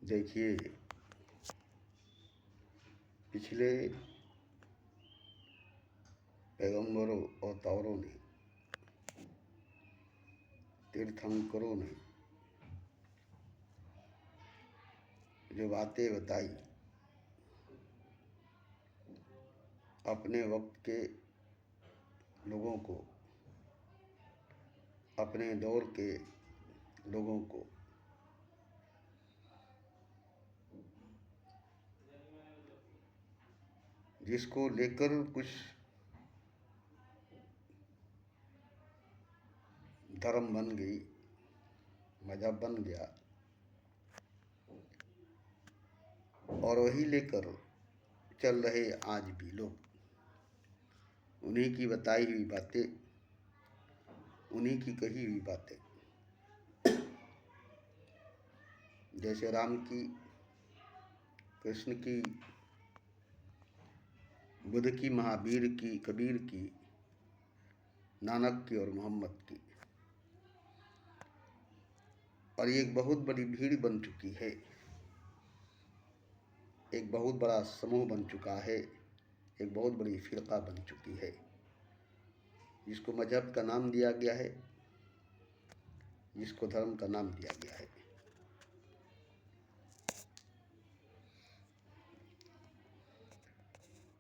देखिए, पिछले पैगंबरों और अवतारों ने, तीर्थंकरों ने जो बातें बताई, अपने वक्त के लोगों को, अपने दौर के लोगों को जिसको लेकर कुछ धर्म बन गई, मजहब बन गया, और वही लेकर चल रहे आज भी लोग। उन्हीं की बताई हुई बातें, उन्हीं की कही हुई बातें, जैसे राम की, कृष्ण की, बुद्ध की, महावीर की, कबीर की, नानक की और मोहम्मद की। और ये एक बहुत बड़ी भीड़ बन चुकी है, एक बहुत बड़ा समूह बन चुका है, एक बहुत बड़ी फिरका बन चुकी है, जिसको मजहब का नाम दिया गया है, जिसको धर्म का नाम दिया गया है।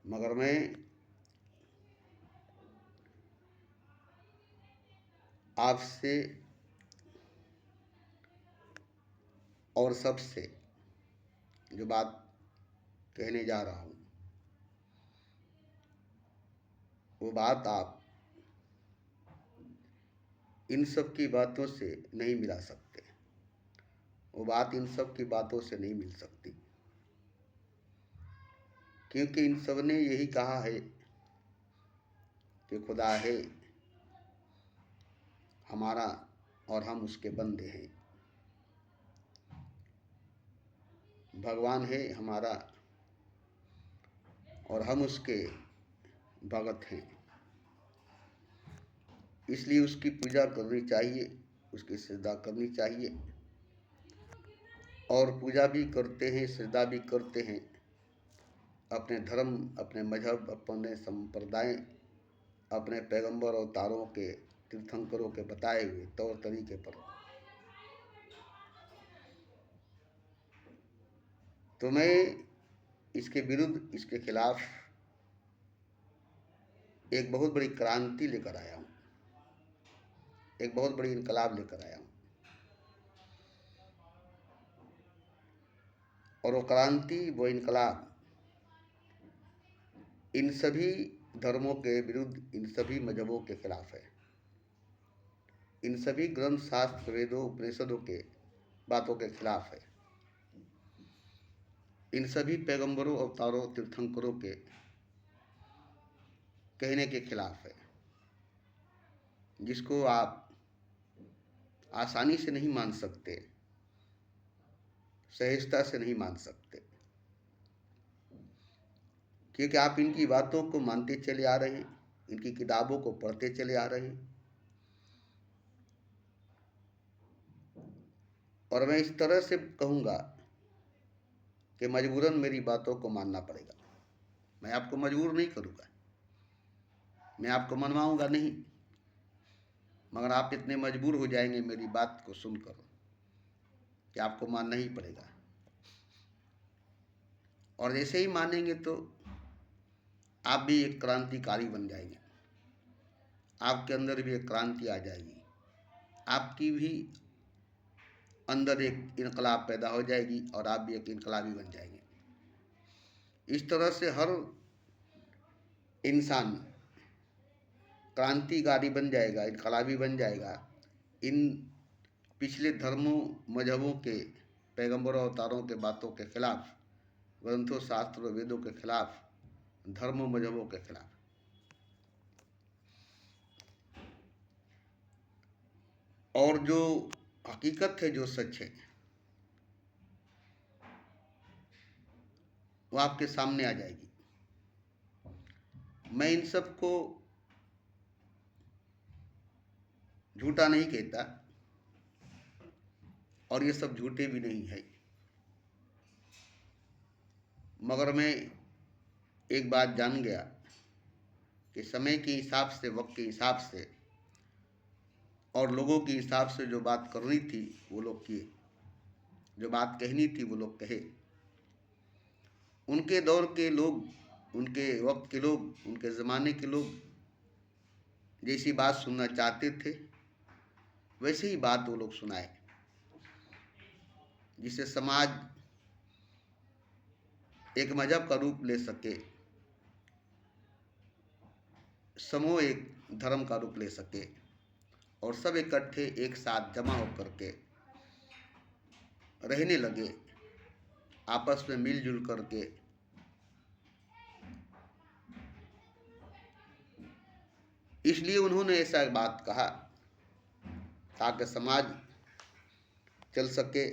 मगर मैं आपसे और सबसे जो बात कहने जा रहा हूँ, वो बात आप इन सब की बातों से नहीं मिला सकते, वो बात इन सब की बातों से नहीं मिल सकती, क्योंकि इन सब ने यही कहा है कि खुदा है हमारा और हम उसके बंदे हैं, भगवान है हमारा और हम उसके भगत हैं। इसलिए उसकी पूजा करनी चाहिए, उसकी सजदा करनी चाहिए, और पूजा भी करते हैं, सजदा भी करते हैं अपने धर्म, अपने मजहब, अपने संप्रदाय, अपने पैगंबर और अवतारों के, तीर्थंकरों के बताए हुए तौर तरीके पर। तो मैं इसके विरुद्ध, इसके खिलाफ एक बहुत बड़ी क्रांति लेकर आया हूँ, एक बहुत बड़ी इनकलाब लेकर आया हूँ। और वो क्रांति, वो इनकलाब इन सभी धर्मों के विरुद्ध, इन सभी मजहबों के खिलाफ है, इन सभी ग्रंथ, शास्त्र, वेदों, उपनिषदों के बातों के खिलाफ है, इन सभी पैगंबरों, अवतारों, तीर्थंकरों के कहने के खिलाफ है, जिसको आप आसानी से नहीं मान सकते, सहजता से नहीं मान सकते, क्योंकि आप इनकी बातों को मानते चले आ रहे हैं, इनकी किताबों को पढ़ते चले आ रहे हैं। और मैं इस तरह से कहूँगा कि मजबूरन मेरी बातों को मानना पड़ेगा। मैं आपको मजबूर नहीं करूँगा, मैं आपको मनवाऊँगा नहीं, मगर आप इतने मजबूर हो जाएंगे मेरी बात को सुनकर कि आपको मानना ही पड़ेगा। और जैसे ही मानेंगे तो आप भी एक क्रांतिकारी बन जाएंगे, आपके अंदर भी एक क्रांति आ जाएगी, आपकी भी अंदर एक इनकलाब पैदा हो जाएगी और आप भी एक इनकलाबी बन जाएंगे। इस तरह से हर इंसान क्रांतिकारी बन जाएगा, इनकलाबी बन जाएगा। इन पिछले धर्मों, मजहबों के, पैगंबरों, अवतारों के बातों के खिलाफ, ग्रंथों, शास्त्रों, वेदों के खिलाफ, धर्मों, मजहबों के खिलाफ। और जो हकीकत है, जो सच है, वो आपके सामने आ जाएगी। मैं इन सब को झूठा नहीं कहता, और ये सब झूठे भी नहीं है। मगर मैं एक बात जान गया कि समय के हिसाब से, वक्त के हिसाब से और लोगों के हिसाब से जो बात करनी थी वो लोग किए, जो बात कहनी थी वो लोग कहे। उनके दौर के लोग, उनके वक्त के लोग, उनके ज़माने के लोग जैसी बात सुनना चाहते थे वैसे ही बात वो लोग सुनाए, जिससे समाज एक मजहब का रूप ले सके, समूह एक धर्म का रूप ले सके और सब इकट्ठे एक साथ जमा होकर के रहने लगे, आपस में मिलजुल करके। इसलिए उन्होंने ऐसा बात कहा ताकि समाज चल सके,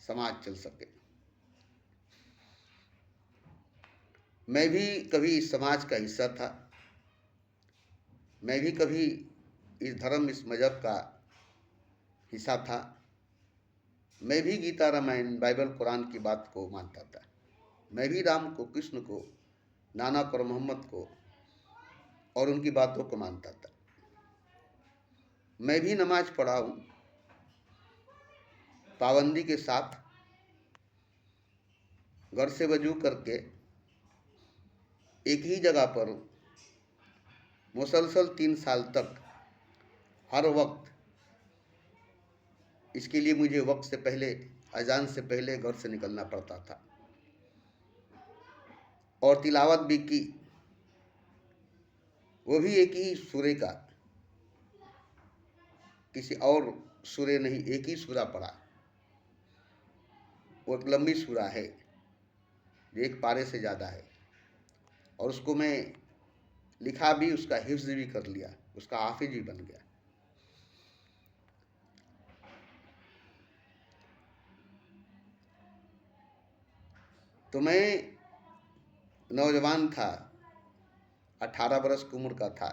समाज चल सके। मैं भी कभी इस समाज का हिस्सा था, मैं भी कभी इस धर्म, इस मजहब का हिस्सा था। मैं भी गीता, रामायण, बाइबल, कुरान की बात को मानता था। मैं भी राम को, कृष्ण को, नानक और मोहम्मद को और उनकी बातों को मानता था। मैं भी नमाज पढ़ा हूँ पाबंदी के साथ, घर से वजू करके एक ही जगह पर मुसलसल 3 साल तक हर वक्त। इसके लिए मुझे वक्त से पहले, अजान से पहले घर से निकलना पड़ता था और तिलावत भी की, वो भी एक ही सूरे का, किसी और सूरे नहीं, एक ही सूरा पढ़ा। वो एक लंबी सूरा है, एक पारे से ज़्यादा है, और उसको मैं लिखा भी, उसका हिफ्ज भी कर लिया, उसका हाफिज भी बन गया। तो मैं नौजवान था, 18 बरस की उम्र का था।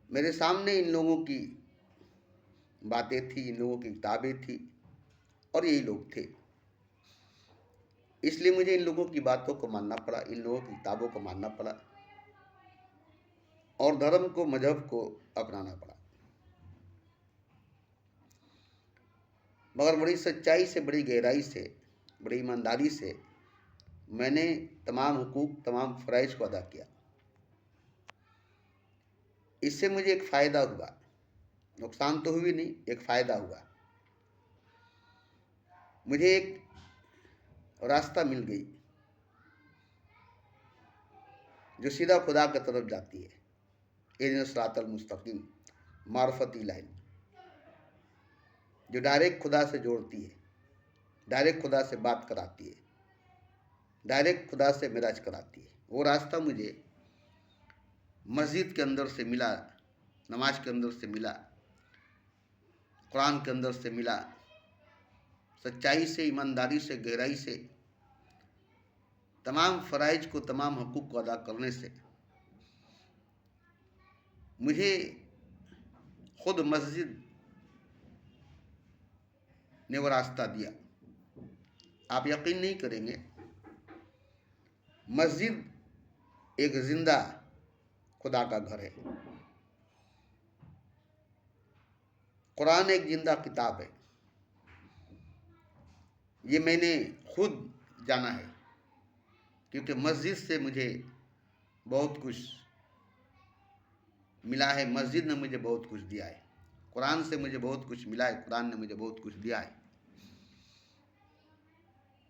मेरे सामने इन लोगों की बातें थी, इन लोगों की किताबें थी और यही लोग थे। इसलिए मुझे इन लोगों की बातों को मानना पड़ा, इन लोगों की किताबों को मानना पड़ा और धर्म को, मजहब को अपनाना पड़ा। मगर बड़ी सच्चाई से, बड़ी गहराई से, बड़ी ईमानदारी से मैंने तमाम हुकूक, तमाम फ़राइज़ को अदा किया। इससे मुझे एक फ़ायदा हुआ, नुकसान तो हुई नहीं, एक फ़ायदा हुआ। मुझे एक रास्ता मिल गई जो सीधा खुदा की तरफ जाती है, इहदिना सिरातल मुस्तकीम, मार्फती लाइन, जो डायरेक्ट खुदा से जोड़ती है, डायरेक्ट खुदा से बात कराती है, डायरेक्ट खुदा से मिराज कराती है। वो रास्ता मुझे मस्जिद के अंदर से मिला, नमाज के अंदर से मिला, कुरान के अंदर से मिला। सच्चाई से, ईमानदारी से, गहराई से, तमाम फ़राइज़ को, तमाम हकूक़ को अदा करने से मुझे खुद मस्जिद ने वो रास्ता दिया। आप यकीन नहीं करेंगे, मस्जिद एक जिंदा खुदा का घर है। कुरान एक जिंदा किताब है। ये मैंने खुद जाना है, क्योंकि मस्जिद से मुझे बहुत कुछ मिला है, मस्जिद ने मुझे बहुत कुछ दिया है। कुरान से मुझे बहुत कुछ मिला है, कुरान ने मुझे बहुत कुछ दिया है।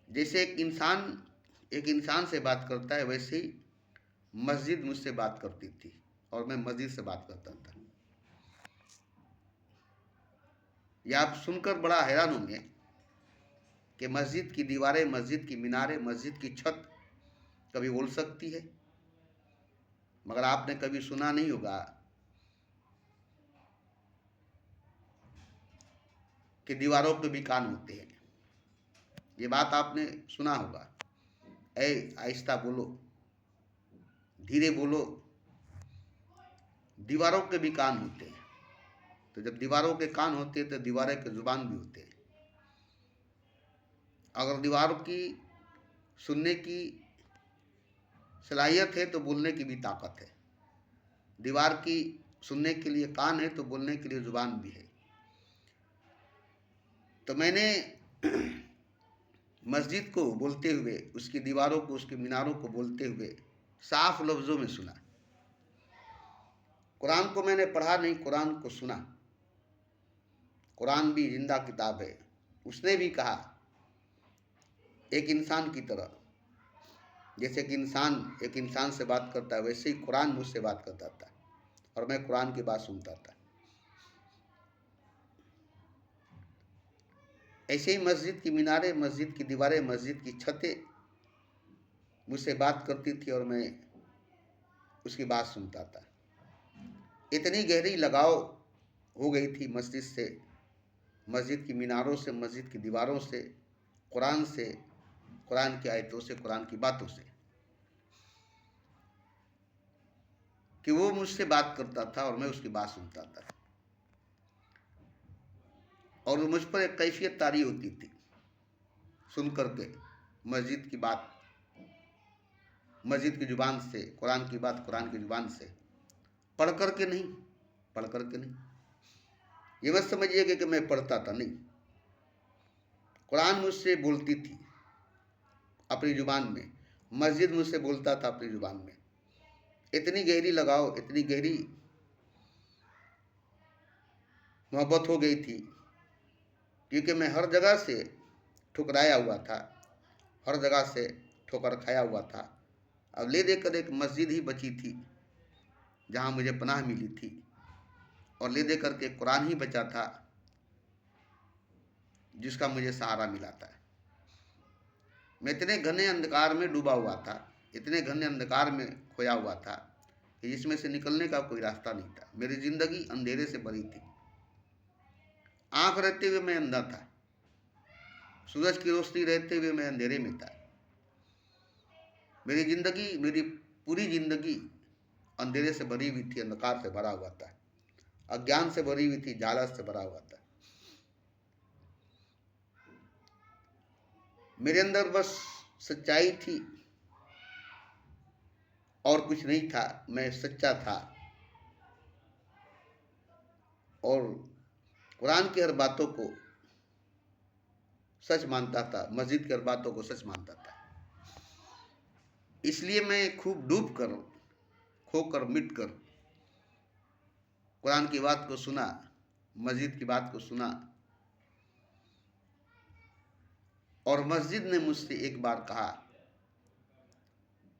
जैसे एक इंसान से बात करता है, वैसे ही मस्जिद मुझसे बात करती थी और मैं मस्जिद से बात करता था। यह आप सुनकर बड़ा हैरान होंगे कि मस्जिद की दीवारें, मस्जिद की मीनारें, मस्जिद की छत कभी बोल सकती है, मगर आपने कभी सुना नहीं होगा कि दीवारों के भी कान होते हैं। ये बात आपने सुना होगा, ऐ आहिस्ता बोलो, धीरे बोलो, दीवारों के भी कान होते हैं। तो जब दीवारों के कान होते हैं तो दीवारों के जुबान भी होते हैं। अगर दीवारों की सुनने की सलाहियत है तो बोलने की भी ताकत है। दीवार की सुनने के लिए कान है तो बोलने के लिए जुबान भी है। तो मैंने मस्जिद को बोलते हुए, उसकी दीवारों को, उसके मीनारों को बोलते हुए साफ लफ्ज़ों में सुना। कुरान को मैंने पढ़ा नहीं, कुरान को सुना। कुरान भी जिंदा किताब है। उसने भी कहा एक इंसान की तरह, जैसे कि इंसान एक इंसान से बात करता है, वैसे ही कुरान मुझसे बात करता था और मैं कुरान की बात सुनता था। ऐसे ही मस्जिद की मीनारें, मस्जिद की दीवारें, मस्जिद की छतें मुझसे बात करती थी और मैं उसकी बात सुनता था। इतनी गहरी लगाव हो गई थी मस्जिद से, मस्जिद की मीनारों से, मस्जिद की दीवारों से, कुरान से, कुरान की आयतों से, कुरान की बातों से, कि वो मुझसे बात करता था और मैं उसकी बात सुनता था। और मुझ पर एक कैफियत तारी होती थी सुन करके मस्जिद की बात, मस्जिद की ज़ुबान से, कुरान की बात कुरान की ज़ुबान से, पढ़ करके नहीं, पढ़ करके नहीं। ये मत समझिएगा कि मैं पढ़ता था, नहीं। कुरान मुझसे बोलती थी अपनी ज़ुबान में, मस्जिद मुझसे बोलता था अपनी ज़ुबान में। इतनी गहरी लगाव, इतनी गहरी मोहब्बत हो गई थी, क्योंकि मैं हर जगह से ठुकराया हुआ था, हर जगह से ठोकर खाया हुआ था। अब ले देकर एक मस्जिद ही बची थी जहाँ मुझे पनाह मिली थी, और ले देकर के कुरान ही बचा था जिसका मुझे सहारा मिला था। मैं इतने घने अंधकार में डूबा हुआ था, इतने घने अंधकार में खोया हुआ था कि इसमें से निकलने का कोई रास्ता नहीं था। मेरी ज़िंदगी अंधेरे से भरी थी। आँख रहते हुए मैं अंधा था, सूरज की रोशनी रहते हुए मैं अंधेरे में था। मेरी ज़िंदगी, मेरी पूरी ज़िंदगी अंधेरे से भरी हुई थी, अंधकार से भरा हुआ था, अज्ञान से भरी हुई थी, जालस से भरा हुआ था। मेरे अंदर बस सच्चाई थी और कुछ नहीं था। मैं सच्चा था और कुरान की हर बातों को सच मानता था, मस्जिद की हर बातों को सच मानता था। इसलिए मैं खूब डूब कर, खोकर, मिट कर कुरान की बात को सुना, मस्जिद की बात को सुना। और मस्जिद ने मुझसे एक बार कहा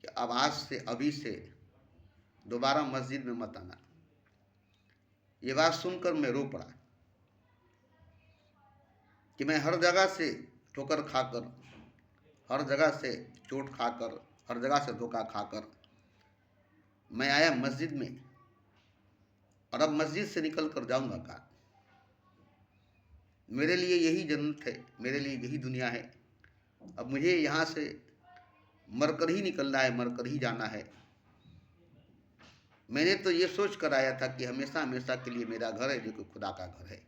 कि अब आज से, अभी से दोबारा मस्जिद में मत आना। ये बात सुनकर मैं रो पड़ा कि मैं हर जगह से ठोकर खाकर, हर जगह से चोट खाकर, हर जगह से धोखा खाकर मैं आया मस्जिद में, और अब मस्जिद से निकल कर जाऊंगा कहाँ? मेरे लिए यही जन्नत है, मेरे लिए यही दुनिया है। अब मुझे यहाँ से मरकर ही निकलना है, मरकर ही जाना है। मैंने तो ये सोच कर आया था कि हमेशा हमेशा के लिए मेरा घर है जो कि खुदा का घर है।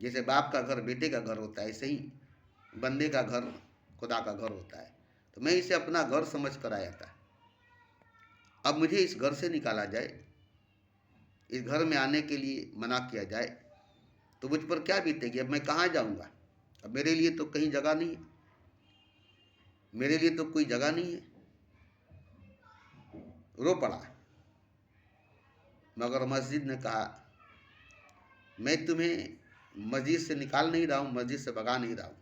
जैसे बाप का घर बेटे का घर होता है, ऐसे ही बंदे का घर खुदा का घर होता है। तो मैं इसे अपना घर समझ कर आया था। अब मुझे इस घर से निकाला जाए, इस घर में आने के लिए मना किया जाए, तो मुझ पर क्या बीतेगी? अब मैं कहाँ जाऊँगा? अब मेरे लिए तो कहीं जगह नहीं है, मेरे लिए तो कोई जगह नहीं है। रो पड़ा। मगर मस्जिद ने कहा, मैं तुम्हें मस्जिद से निकाल नहीं रहा हूँ, मस्जिद से भगा नहीं रहा हूँ।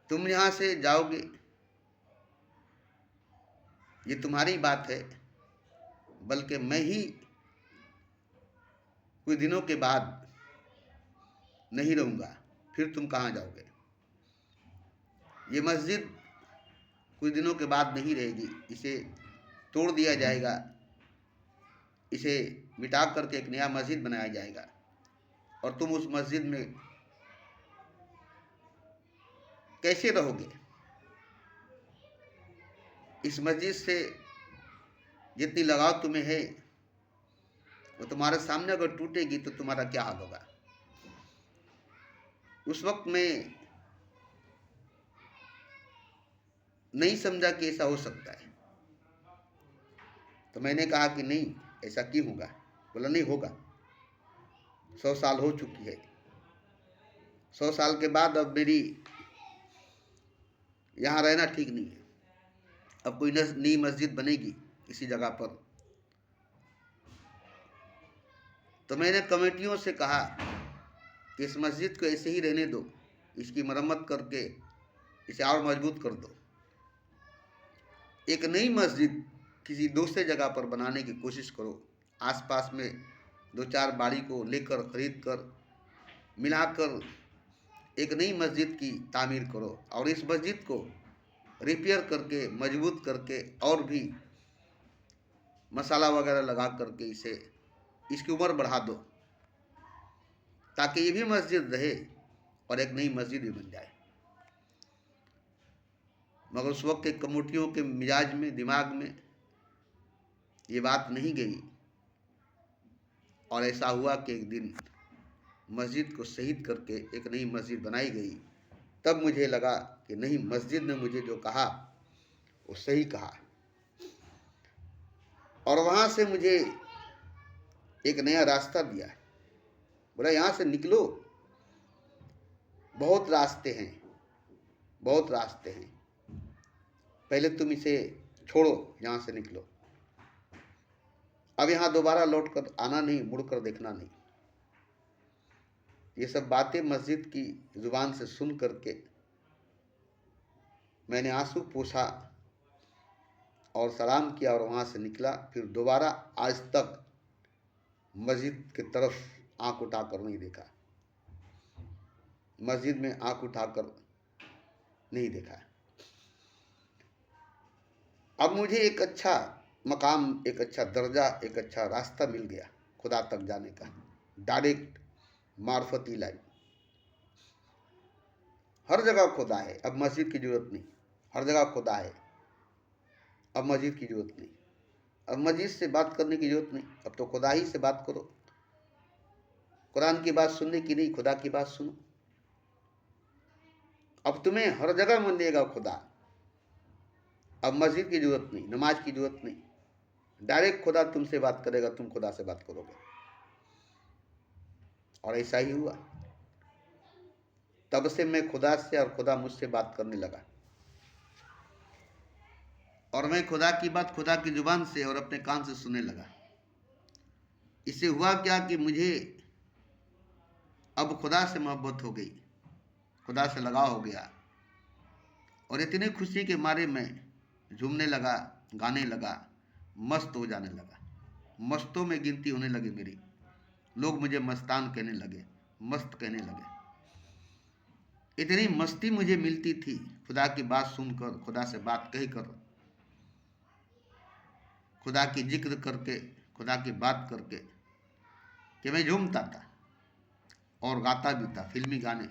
तुम यहाँ से जाओगे, ये तुम्हारी बात है, बल्कि मैं ही कुछ दिनों के बाद नहीं रहूँगा, फिर तुम कहाँ जाओगे? ये मस्जिद कुछ दिनों के बाद नहीं रहेगी, इसे तोड़ दिया जाएगा, इसे मिटा करके एक नया मस्जिद बनाया जाएगा, और तुम उस मस्जिद में कैसे रहोगे? इस मस्जिद से जितनी लगाव तुम्हें है, वो तुम्हारे सामने अगर टूटेगी तो तुम्हारा क्या हाल होगा? उस वक्त मैं नहीं समझा कि ऐसा हो सकता है। तो मैंने कहा कि नहीं, ऐसा क्यों होगा? बोला नहीं होगा, 100 साल हो चुकी है। 100 साल के बाद अब मेरी यहाँ रहना ठीक नहीं है। अब कोई नई मस्जिद बनेगी इसी जगह पर। तो मैंने कमेटियों से कहा कि इस मस्जिद को ऐसे ही रहने दो, इसकी मरम्मत करके इसे और मजबूत कर दो। एक नई मस्जिद किसी दूसरे जगह पर बनाने की कोशिश करो। आसपास में 2-4 बाड़ी को लेकर खरीद कर मिलाकर एक नई मस्जिद की तामीर करो और इस मस्जिद को रिपेयर करके मजबूत करके और भी मसाला वगैरह लगा करके इसकी उम्र बढ़ा दो, ताकि ये भी मस्जिद रहे और एक नई मस्जिद भी बन जाए। मगर उस वक्त के कमेटियों के मिजाज में, दिमाग में ये बात नहीं गई और ऐसा हुआ कि एक दिन मस्जिद को शहीद करके एक नई मस्जिद बनाई गई। तब मुझे लगा कि नहीं, मस्जिद ने मुझे जो कहा वो सही कहा। और वहाँ से मुझे एक नया रास्ता दिया। बोला यहाँ से निकलो, बहुत रास्ते हैं, बहुत रास्ते हैं, पहले तुम इसे छोड़ो, यहाँ से निकलो। अब यहाँ दोबारा लौट कर आना नहीं, मुड़ कर देखना नहीं। ये सब बातें मस्जिद की जुबान से सुन करके मैंने आंसू पोंछा और सलाम किया और वहाँ से निकला। फिर दोबारा आज तक मस्जिद की तरफ आंख उठाकर नहीं देखा, मस्जिद में आंख उठाकर नहीं देखा। अब मुझे एक अच्छा मकाम, एक अच्छा दर्जा, एक अच्छा रास्ता मिल गया खुदा तक जाने का, डायरेक्ट मार्फती लाइन। हर जगह खुदा है, अब मस्जिद की जरूरत नहीं। हर जगह खुदा है, अब मस्जिद की जरूरत नहीं। अब मस्जिद से बात करने की जरूरत नहीं, अब तो खुदा ही से बात करो। कुरान की बात सुनने की नहीं, खुदा की बात सुनो। अब तुम्हें हर जगह मिलेगा खुदा। अब मस्जिद की जरूरत नहीं, नमाज की जरूरत नहीं, डायरेक्ट खुदा तुमसे बात करेगा, तुम खुदा से बात करोगे। और ऐसा ही हुआ। तब से मैं खुदा से और खुदा मुझसे बात करने लगा। और मैं खुदा की बात खुदा की जुबान से और अपने कान से सुनने लगा। इससे हुआ क्या कि मुझे अब खुदा से मोहब्बत हो गई, खुदा से लगाव हो गया। और इतनी खुशी के मारे मैं झूमने लगा, गाने लगा, मस्त हो जाने लगा। मस्तों में गिनती होने लगी मेरी। लोग मुझे मस्तान कहने लगे, मस्त कहने लगे। इतनी मस्ती मुझे मिलती थी खुदा की बात सुनकर, खुदा से बात कह कर, खुदा की जिक्र करके, खुदा की बात करके, कि मैं झूमता था और गाता भी था फिल्मी गाने।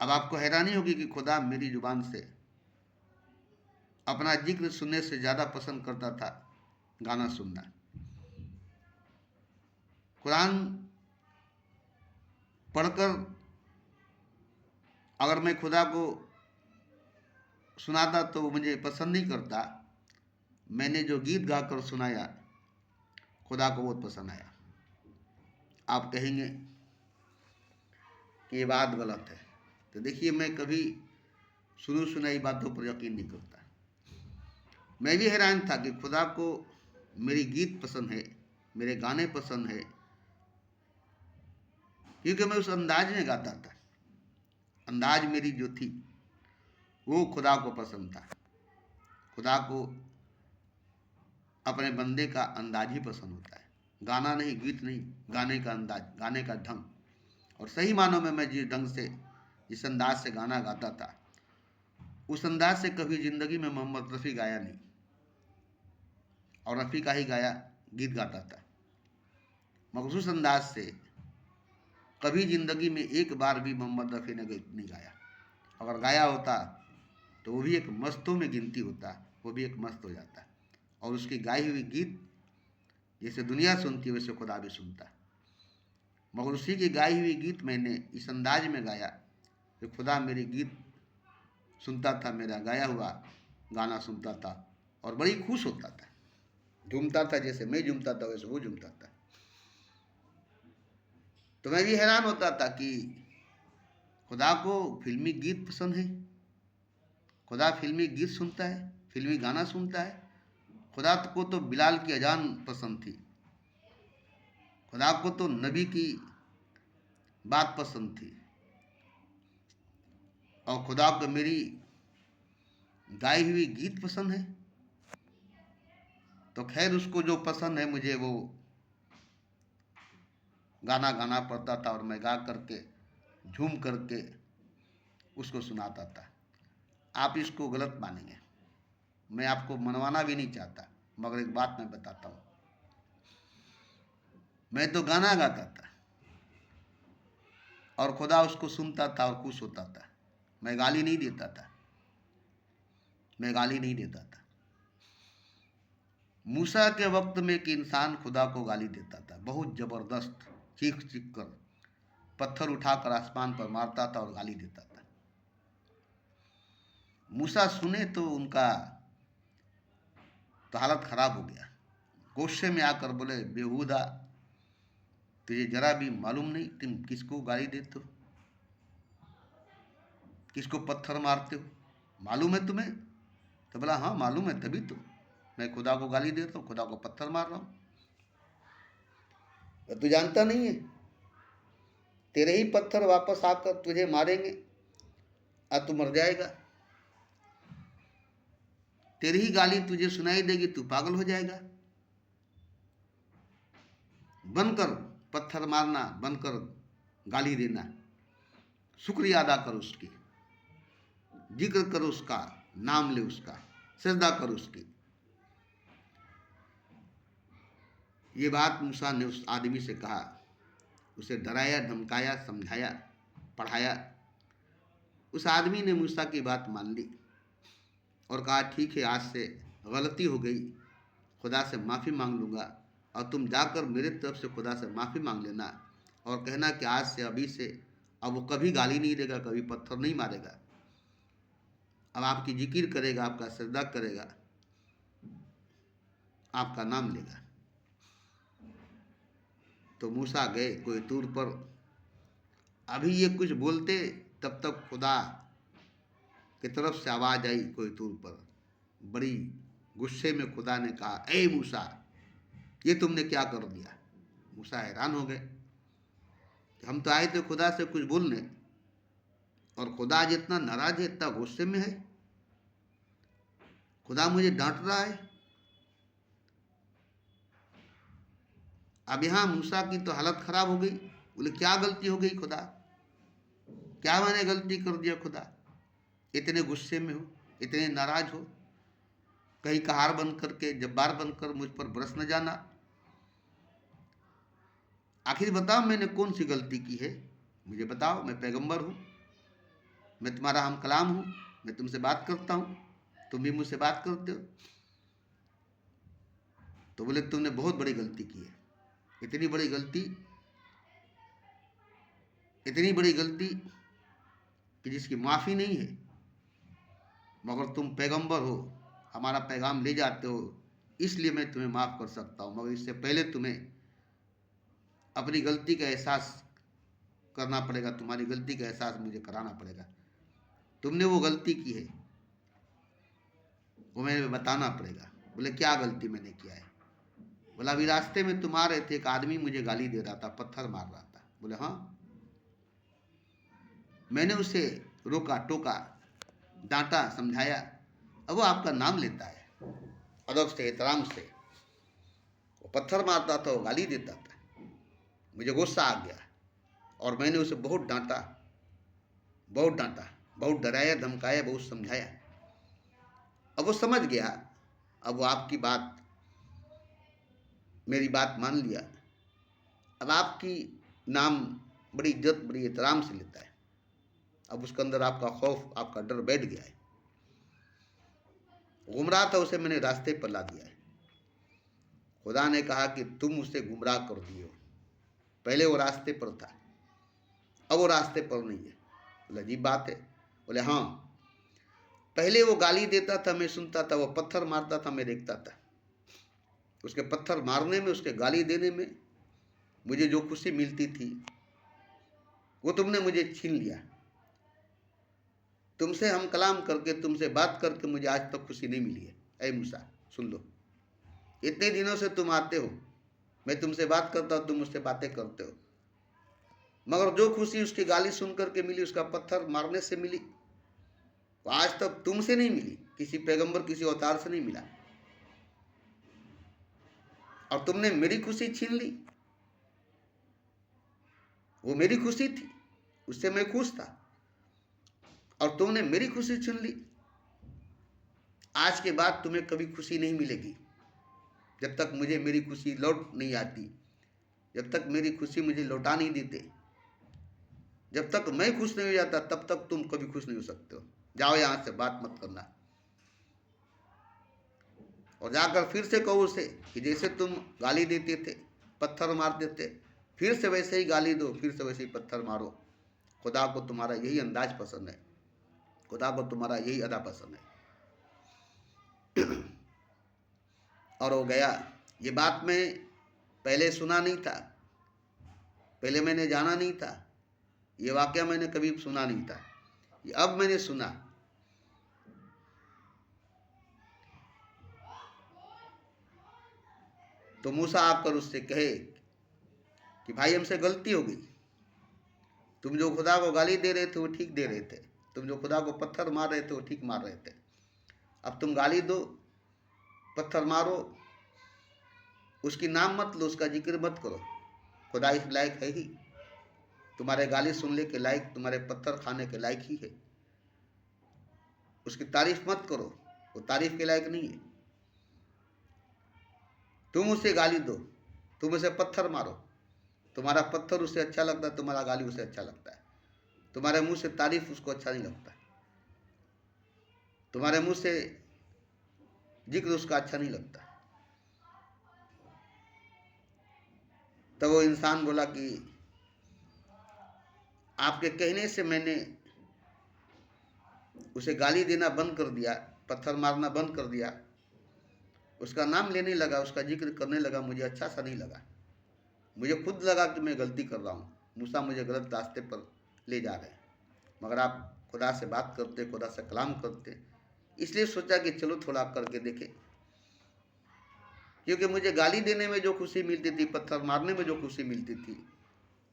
अब आपको हैरानी होगी कि खुदा मेरी जुबान से अपना जिक्र सुनने से ज़्यादा पसंद करता था गाना सुनना। कुरान पढ़कर अगर मैं खुदा को सुनाता तो वो मुझे पसंद नहीं करता। मैंने जो गीत गाकर सुनाया, खुदा को बहुत पसंद आया। आप कहेंगे कि ये बात गलत है, तो देखिए, मैं कभी सुनी सुनाई बातों पर यकीन नहीं करता। मैं भी हैरान था कि खुदा को मेरी गीत पसंद है, मेरे गाने पसंद है, क्योंकि मैं उस अंदाज में गाता था। अंदाज मेरी जो थी वो खुदा को पसंद था। खुदा को अपने बंदे का अंदाज ही पसंद होता है, गाना नहीं, गीत नहीं, गाने का अंदाज, गाने का ढंग। और सही मानों में मैं जिस ढंग से, जिस अंदाज से गाना गाता था, उस अंदाज से कभी ज़िंदगी में मोहम्मद रफ़ी गाया नहीं। और रफ़ी का ही गाया गीत गाता था, मगर उस अंदाज से कभी ज़िंदगी में एक बार भी मोहम्मद रफ़ी ने गीत नहीं गाया। अगर गाया होता तो वो भी एक मस्तों में गिनती होता, वो भी एक मस्त हो जाता। और उसकी गाई हुई गीत जैसे दुनिया सुनती है वैसे खुदा भी सुनता। मगर उसी की गाई हुई गीत मैंने इस अंदाज में गाया कि खुदा मेरी गीत सुनता था, मेरा गाया हुआ गाना सुनता था और बड़ी खुश होता था, झूमता था, जैसे मैं झूमता था वैसे वो झूमता था। तो मैं भी हैरान होता था कि खुदा को फिल्मी गीत पसंद है, खुदा फिल्मी गीत सुनता है, फिल्मी गाना सुनता है। खुदा को तो बिलाल की अजान पसंद थी, खुदा को तो नबी की बात पसंद थी, और खुदा को मेरी गाई हुई गीत पसंद है। तो खैर उसको जो पसंद है मुझे वो गाना गाना पड़ता था और मैं गा करके झूम करके उसको सुनाता था। आप इसको गलत मानेंगे, मैं आपको मनवाना भी नहीं चाहता, मगर एक बात मैं बताता हूँ, मैं तो गाना गाता था और खुदा उसको सुनता था और खुश होता था। मैं गाली नहीं देता था, मैं गाली नहीं देता था। मूसा के वक्त में एक इंसान खुदा को गाली देता था, बहुत जबरदस्त, चीख चीख कर, पत्थर उठाकर आसमान पर मारता था और गाली देता था। मूसा सुने तो उनका तो हालत खराब हो गया, गुस्से में आकर बोले, बेहुदा, तुझे जरा भी मालूम नहीं तुम किसको गाली देते हो, किसको पत्थर मारते हो, मालूम है तुम्हें? तो बोला हाँ मालूम है, तभी तो मैं खुदा को गाली देता हूँ, खुदा को पत्थर मार रहा हूँ। तू जानता नहीं है, तेरे ही पत्थर वापस आकर तुझे मारेंगे और तू मर जाएगा, तेरी ही गाली तुझे सुनाई देगी, तू पागल हो जाएगा। बंद कर पत्थर मारना, बंद कर गाली देना, शुक्रिया अदा कर उसकी, जिक्र कर उसका, नाम ले उसका, सजदा कर उसकी। ये बात मूसा ने उस आदमी से कहा, उसे डराया, धमकाया, समझाया, पढ़ाया। उस आदमी ने मूसा की बात मान ली और कहा ठीक है, आज से गलती हो गई, खुदा से माफ़ी मांग लूँगा, और तुम जाकर मेरे तरफ से खुदा से माफ़ी मांग लेना और कहना कि आज से, अभी से अब वो कभी गाली नहीं देगा, कभी पत्थर नहीं मारेगा, अब आपकी जिक्र करेगा, आपका सजदा करेगा, आपका नाम लेगा। तो मूसा गए कोई तूर पर, अभी ये कुछ बोलते तब तक खुदा की तरफ से आवाज़ आई कोई तूर पर। बड़ी गुस्से में खुदा ने कहा, ए मूसा, ये तुमने क्या कर दिया? मूसा हैरान हो गए, हम तो आए थे खुदा से कुछ बोलने, और खुदा जितना नाराज है, इतना गुस्से में है, खुदा मुझे डांट रहा है। अब यहाँ मूसा की तो हालत खराब हो गई, बोले क्या गलती हो गई खुदा, क्या मैंने गलती कर दिया खुदा, इतने गुस्से में हो, इतने नाराज हो, कहीं कहार बन करके, जब्बार बनकर मुझ पर बरस न जाना। आखिर बताओ मैंने कौन सी गलती की है, मुझे बताओ, मैं पैगंबर हूँ, मैं तुम्हारा हम कलाम हूँ, मैं तुमसे बात करता हूँ, तुम भी मुझसे बात करते हो। तो बोले तुमने बहुत बड़ी गलती की है, इतनी बड़ी गलती, इतनी बड़ी गलती कि जिसकी माफ़ी नहीं है, मगर तुम पैगंबर हो, हमारा पैगाम ले जाते हो, इसलिए मैं तुम्हें माफ़ कर सकता हूँ, मगर इससे पहले तुम्हें अपनी गलती का एहसास करना पड़ेगा, तुम्हारी गलती का एहसास मुझे कराना पड़ेगा। तुमने वो गलती की है, वो मैंने बताना पड़ेगा। बोले क्या गलती मैंने किया है? बोला अभी रास्ते में तुम आ रहे थे, एक आदमी मुझे गाली दे रहा था, पत्थर मार रहा था। बोले हाँ, मैंने उसे रोका, टोका, डांटा, समझाया, अब वो आपका नाम लेता है अदब से, एहतराम से। वो पत्थर मारता था, वो गाली देता था, मुझे गुस्सा आ गया और मैंने उसे बहुत डांटा, बहुत डांटा, बहुत डराया, धमकाया, बहुत समझाया। अब वो समझ गया, अब वो आपकी बात, मेरी बात मान लिया, अब आपकी नाम बड़ी इज्जत, बड़ी एहतराम से लेता है, अब उसके अंदर आपका खौफ, आपका डर बैठ गया है। गुमराह था, उसे मैंने रास्ते पर ला दिया है। खुदा ने कहा कि तुम उसे गुमराह कर दिए हो, पहले वो रास्ते पर था, अब वो रास्ते पर नहीं है। बोले अजीब बात है। बोले हाँ, पहले वो गाली देता था, मैं सुनता था, वो पत्थर मारता था, मैं देखता था। उसके पत्थर मारने में, उसके गाली देने में मुझे जो खुशी मिलती थी वो तुमने मुझे छीन लिया। तुमसे हम कलाम करके, तुमसे बात करके मुझे आज तक खुशी नहीं मिली है। ऐ मूसा सुन लो, इतने दिनों से तुम आते हो, मैं तुमसे बात करता हूँ, तुम मुझसे बातें करते हो, मगर जो खुशी उसकी गाली सुन करके मिली, उसका पत्थर मारने से मिली, वो आज तक तुमसे नहीं मिली, किसी पैगंबर, किसी अवतार से नहीं मिला। और तुमने मेरी खुशी छीन ली। वो मेरी खुशी थी, उससे मैं खुश था, और तुमने मेरी खुशी छीन ली। आज के बाद तुम्हें कभी खुशी नहीं मिलेगी जब तक मुझे मेरी खुशी लौट नहीं आती, जब तक मेरी खुशी मुझे लौटा नहीं देते, जब तक मैं खुश नहीं हो जाता तब तक तुम कभी खुश नहीं हो सकते हो। जाओ यहां से, बात मत करना। और जाकर फिर से कहो उसे कि जैसे तुम गाली देते थे, पत्थर मारते थे, फिर से वैसे ही गाली दो, फिर से वैसे ही पत्थर मारो। खुदा को तुम्हारा यही अंदाज पसंद है, खुदा को तुम्हारा यही अदा पसंद है। और हो गया। ये बात मैं पहले सुना नहीं था, पहले मैंने जाना नहीं था, ये वाकया मैंने कभी सुना नहीं था, ये अब मैंने सुना। तो मूसा आकर उससे कहे कि भाई हमसे गलती हो गई, तुम जो खुदा को गाली दे रहे थे वो ठीक दे रहे थे, तुम जो खुदा को पत्थर मार रहे थे वो ठीक मार रहे थे। अब तुम गाली दो, पत्थर मारो, उसकी नाम मत लो, उसका जिक्र मत करो। खुदा इस लायक है ही, तुम्हारे गाली सुनने के लायक, तुम्हारे पत्थर खाने के लायक ही है। उसकी तारीफ मत करो, वो तारीफ के लायक नहीं है। तुम उसे गाली दो, तुम उसे पत्थर मारो, तुम्हारा पत्थर उसे अच्छा लगता है, तुम्हारा गाली उसे अच्छा लगता है। तुम्हारे मुंह से तारीफ उसको अच्छा नहीं लगता, तुम्हारे मुंह से जिक्र उसका अच्छा नहीं लगता। तब वो इंसान बोला कि आपके कहने से मैंने उसे गाली देना बंद कर दिया, पत्थर मारना बंद कर दिया, उसका नाम लेने लगा, उसका जिक्र करने लगा। मुझे अच्छा सा नहीं लगा, मुझे खुद लगा कि मैं गलती कर रहा हूँ, मूसा मुझे गलत रास्ते पर ले जा रहे हैं। मगर आप खुदा से बात करते, खुदा से कलाम करते, इसलिए सोचा कि चलो थोड़ा करके देखें। क्योंकि मुझे गाली देने में जो खुशी मिलती थी, पत्थर मारने में जो खुशी मिलती थी,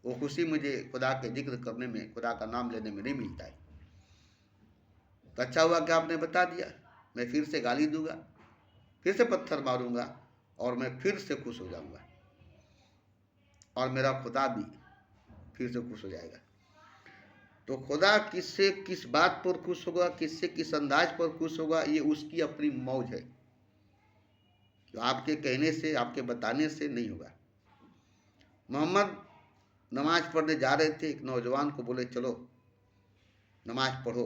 वो खुशी मुझे खुदा के जिक्र करने में, खुदा का नाम लेने में नहीं मिलता है। तो अच्छा हुआ कि आपने बता दिया। मैं फिर से गाली दूंगा, फिर से पत्थर मारूंगा, और मैं फिर से खुश हो जाऊंगा, और मेरा खुदा भी फिर से खुश हो जाएगा। तो खुदा किससे किस बात पर खुश होगा, किससे किस अंदाज पर खुश होगा, ये उसकी अपनी मौज है, जो आपके कहने से, आपके बताने से नहीं होगा। मोहम्मद नमाज पढ़ने जा रहे थे, एक नौजवान को बोले चलो नमाज पढ़ो,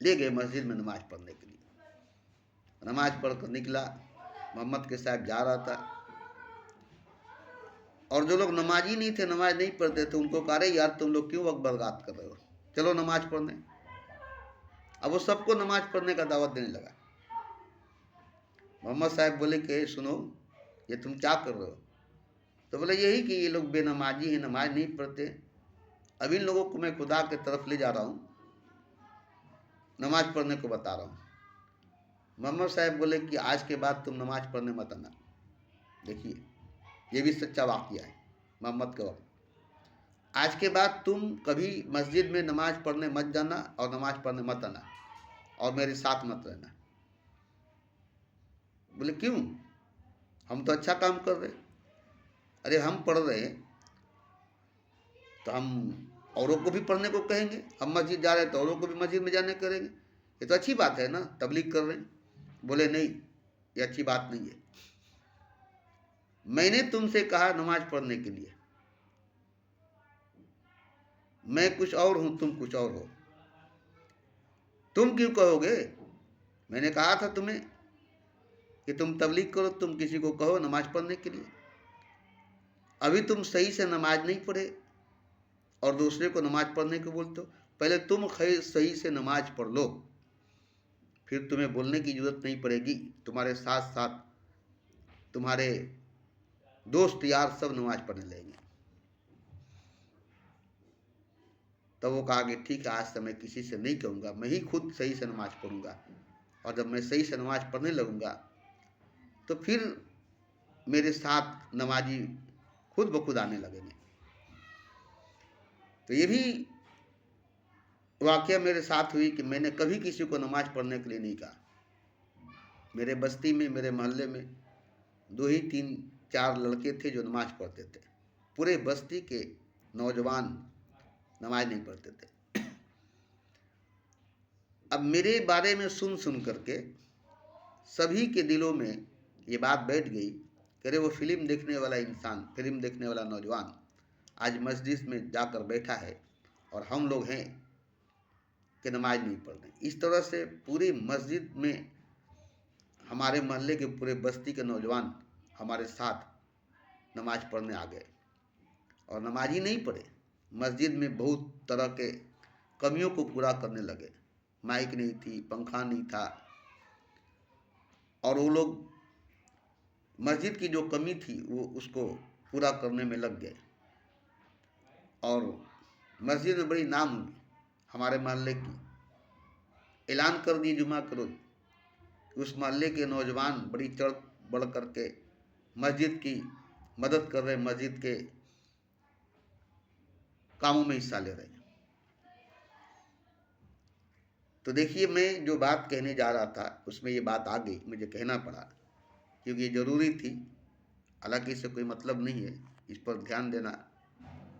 ले गए मस्जिद में नमाज पढ़ने के लिए। नमाज पढ़कर निकला, मोहम्मद के साथ जा रहा था, और जो लोग नमाजी नहीं थे, नमाज नहीं पढ़ते थे, उनको कह रहे यार तुम लोग क्यों वक्त बर्बाद कर रहे हो, चलो नमाज पढ़ने। अब वो सबको नमाज पढ़ने का दावत देने लगा। मोहम्मद साहब बोले कि सुनो, ये तुम क्या कर रहे हो? तो बोले यही कि ये लोग बेनमाजी हैं, नमाज नहीं पढ़ते, अब इन लोगों को मैं खुदा के तरफ ले जा रहा हूँ, नमाज पढ़ने को बता रहा हूँ। मोहम्मद साहब बोले कि आज के बाद तुम नमाज पढ़ने मत आना। देखिए, ये भी सच्चा वाकया है मोहम्मद का। आज के बाद तुम कभी मस्जिद में नमाज पढ़ने मत जाना, और नमाज पढ़ने मत आना, और मेरे साथ मत रहना। बोले क्यों? हम तो अच्छा काम कर रहे। अरे हम पढ़ रहे हैं तो हम औरों को भी पढ़ने को कहेंगे, हम मस्जिद जा रहे हैं तो औरों को भी मस्जिद में जाने करेंगे, ये तो अच्छी बात है ना, तबलीग कर रहे हैं। बोले नहीं, ये अच्छी बात नहीं है। मैंने तुमसे कहा नमाज पढ़ने के लिए, मैं कुछ और हूं, तुम कुछ और हो, तुम क्यों कहोगे? मैंने कहा था तुम्हें कि तुम तबलीग करो, तुम किसी को कहो नमाज पढ़ने के लिए, अभी तुम सही से नमाज नहीं पढ़े और दूसरे को नमाज पढ़ने को बोलते हो। पहले तुम सही से नमाज पढ़ लो, फिर तुम्हें बोलने की जरूरत नहीं पड़ेगी। तुम्हारे साथ साथ तुम्हारे दोस्त यार सब नमाज पढ़ने लगेंगे। तब वो कहा कि ठीक है, आज से मैं किसी से नहीं कहूँगा, मैं ही खुद सही से नमाज पढ़ूंगा। और जब मैं सही से नमाज पढ़ने लगूंगा तो फिर मेरे साथ नमाजी खुद ब खुद आने लगेंगे। तो ये भी वाकया मेरे साथ हुई कि मैंने कभी किसी को नमाज पढ़ने के लिए नहीं कहा। मेरे बस्ती में, मेरे मोहल्ले में 2 ही 3 4 लड़के थे जो नमाज पढ़ते थे। पूरे बस्ती के नौजवान नमाज नहीं पढ़ते थे। अब मेरे बारे में सुन सुन करके सभी के दिलों में ये बात बैठ गई कि अरे वो फिल्म देखने वाला इंसान, फिल्म देखने वाला नौजवान आज मस्जिद में जाकर बैठा है और हम लोग हैं कि नमाज नहीं पढ़ रहे। इस तरह से पूरी मस्जिद में हमारे मोहल्ले के पूरे बस्ती के नौजवान हमारे साथ नमाज पढ़ने आ गए और नमाज ही नहीं पढ़े, मस्जिद में बहुत तरह के कमियों को पूरा करने लगे। माइक नहीं थी, पंखा नहीं था, और वो लोग मस्जिद की जो कमी थी वो उसको पूरा करने में लग गए। और मस्जिद में बड़ी नाम हुई हमारे मोहल्ले की। ऐलान कर दिए जुमा के रोज, उस मोहल्ले के नौजवान बड़ी चढ़ बढ़ करके मस्जिद की मदद कर रहे, मस्जिद के कामों में हिस्सा ले रहे। तो देखिए, मैं जो बात कहने जा रहा था उसमें ये बात आ गई, मुझे कहना पड़ा क्योंकि ये ज़रूरी थी। हालांकि इससे कोई मतलब नहीं है, इस पर ध्यान देना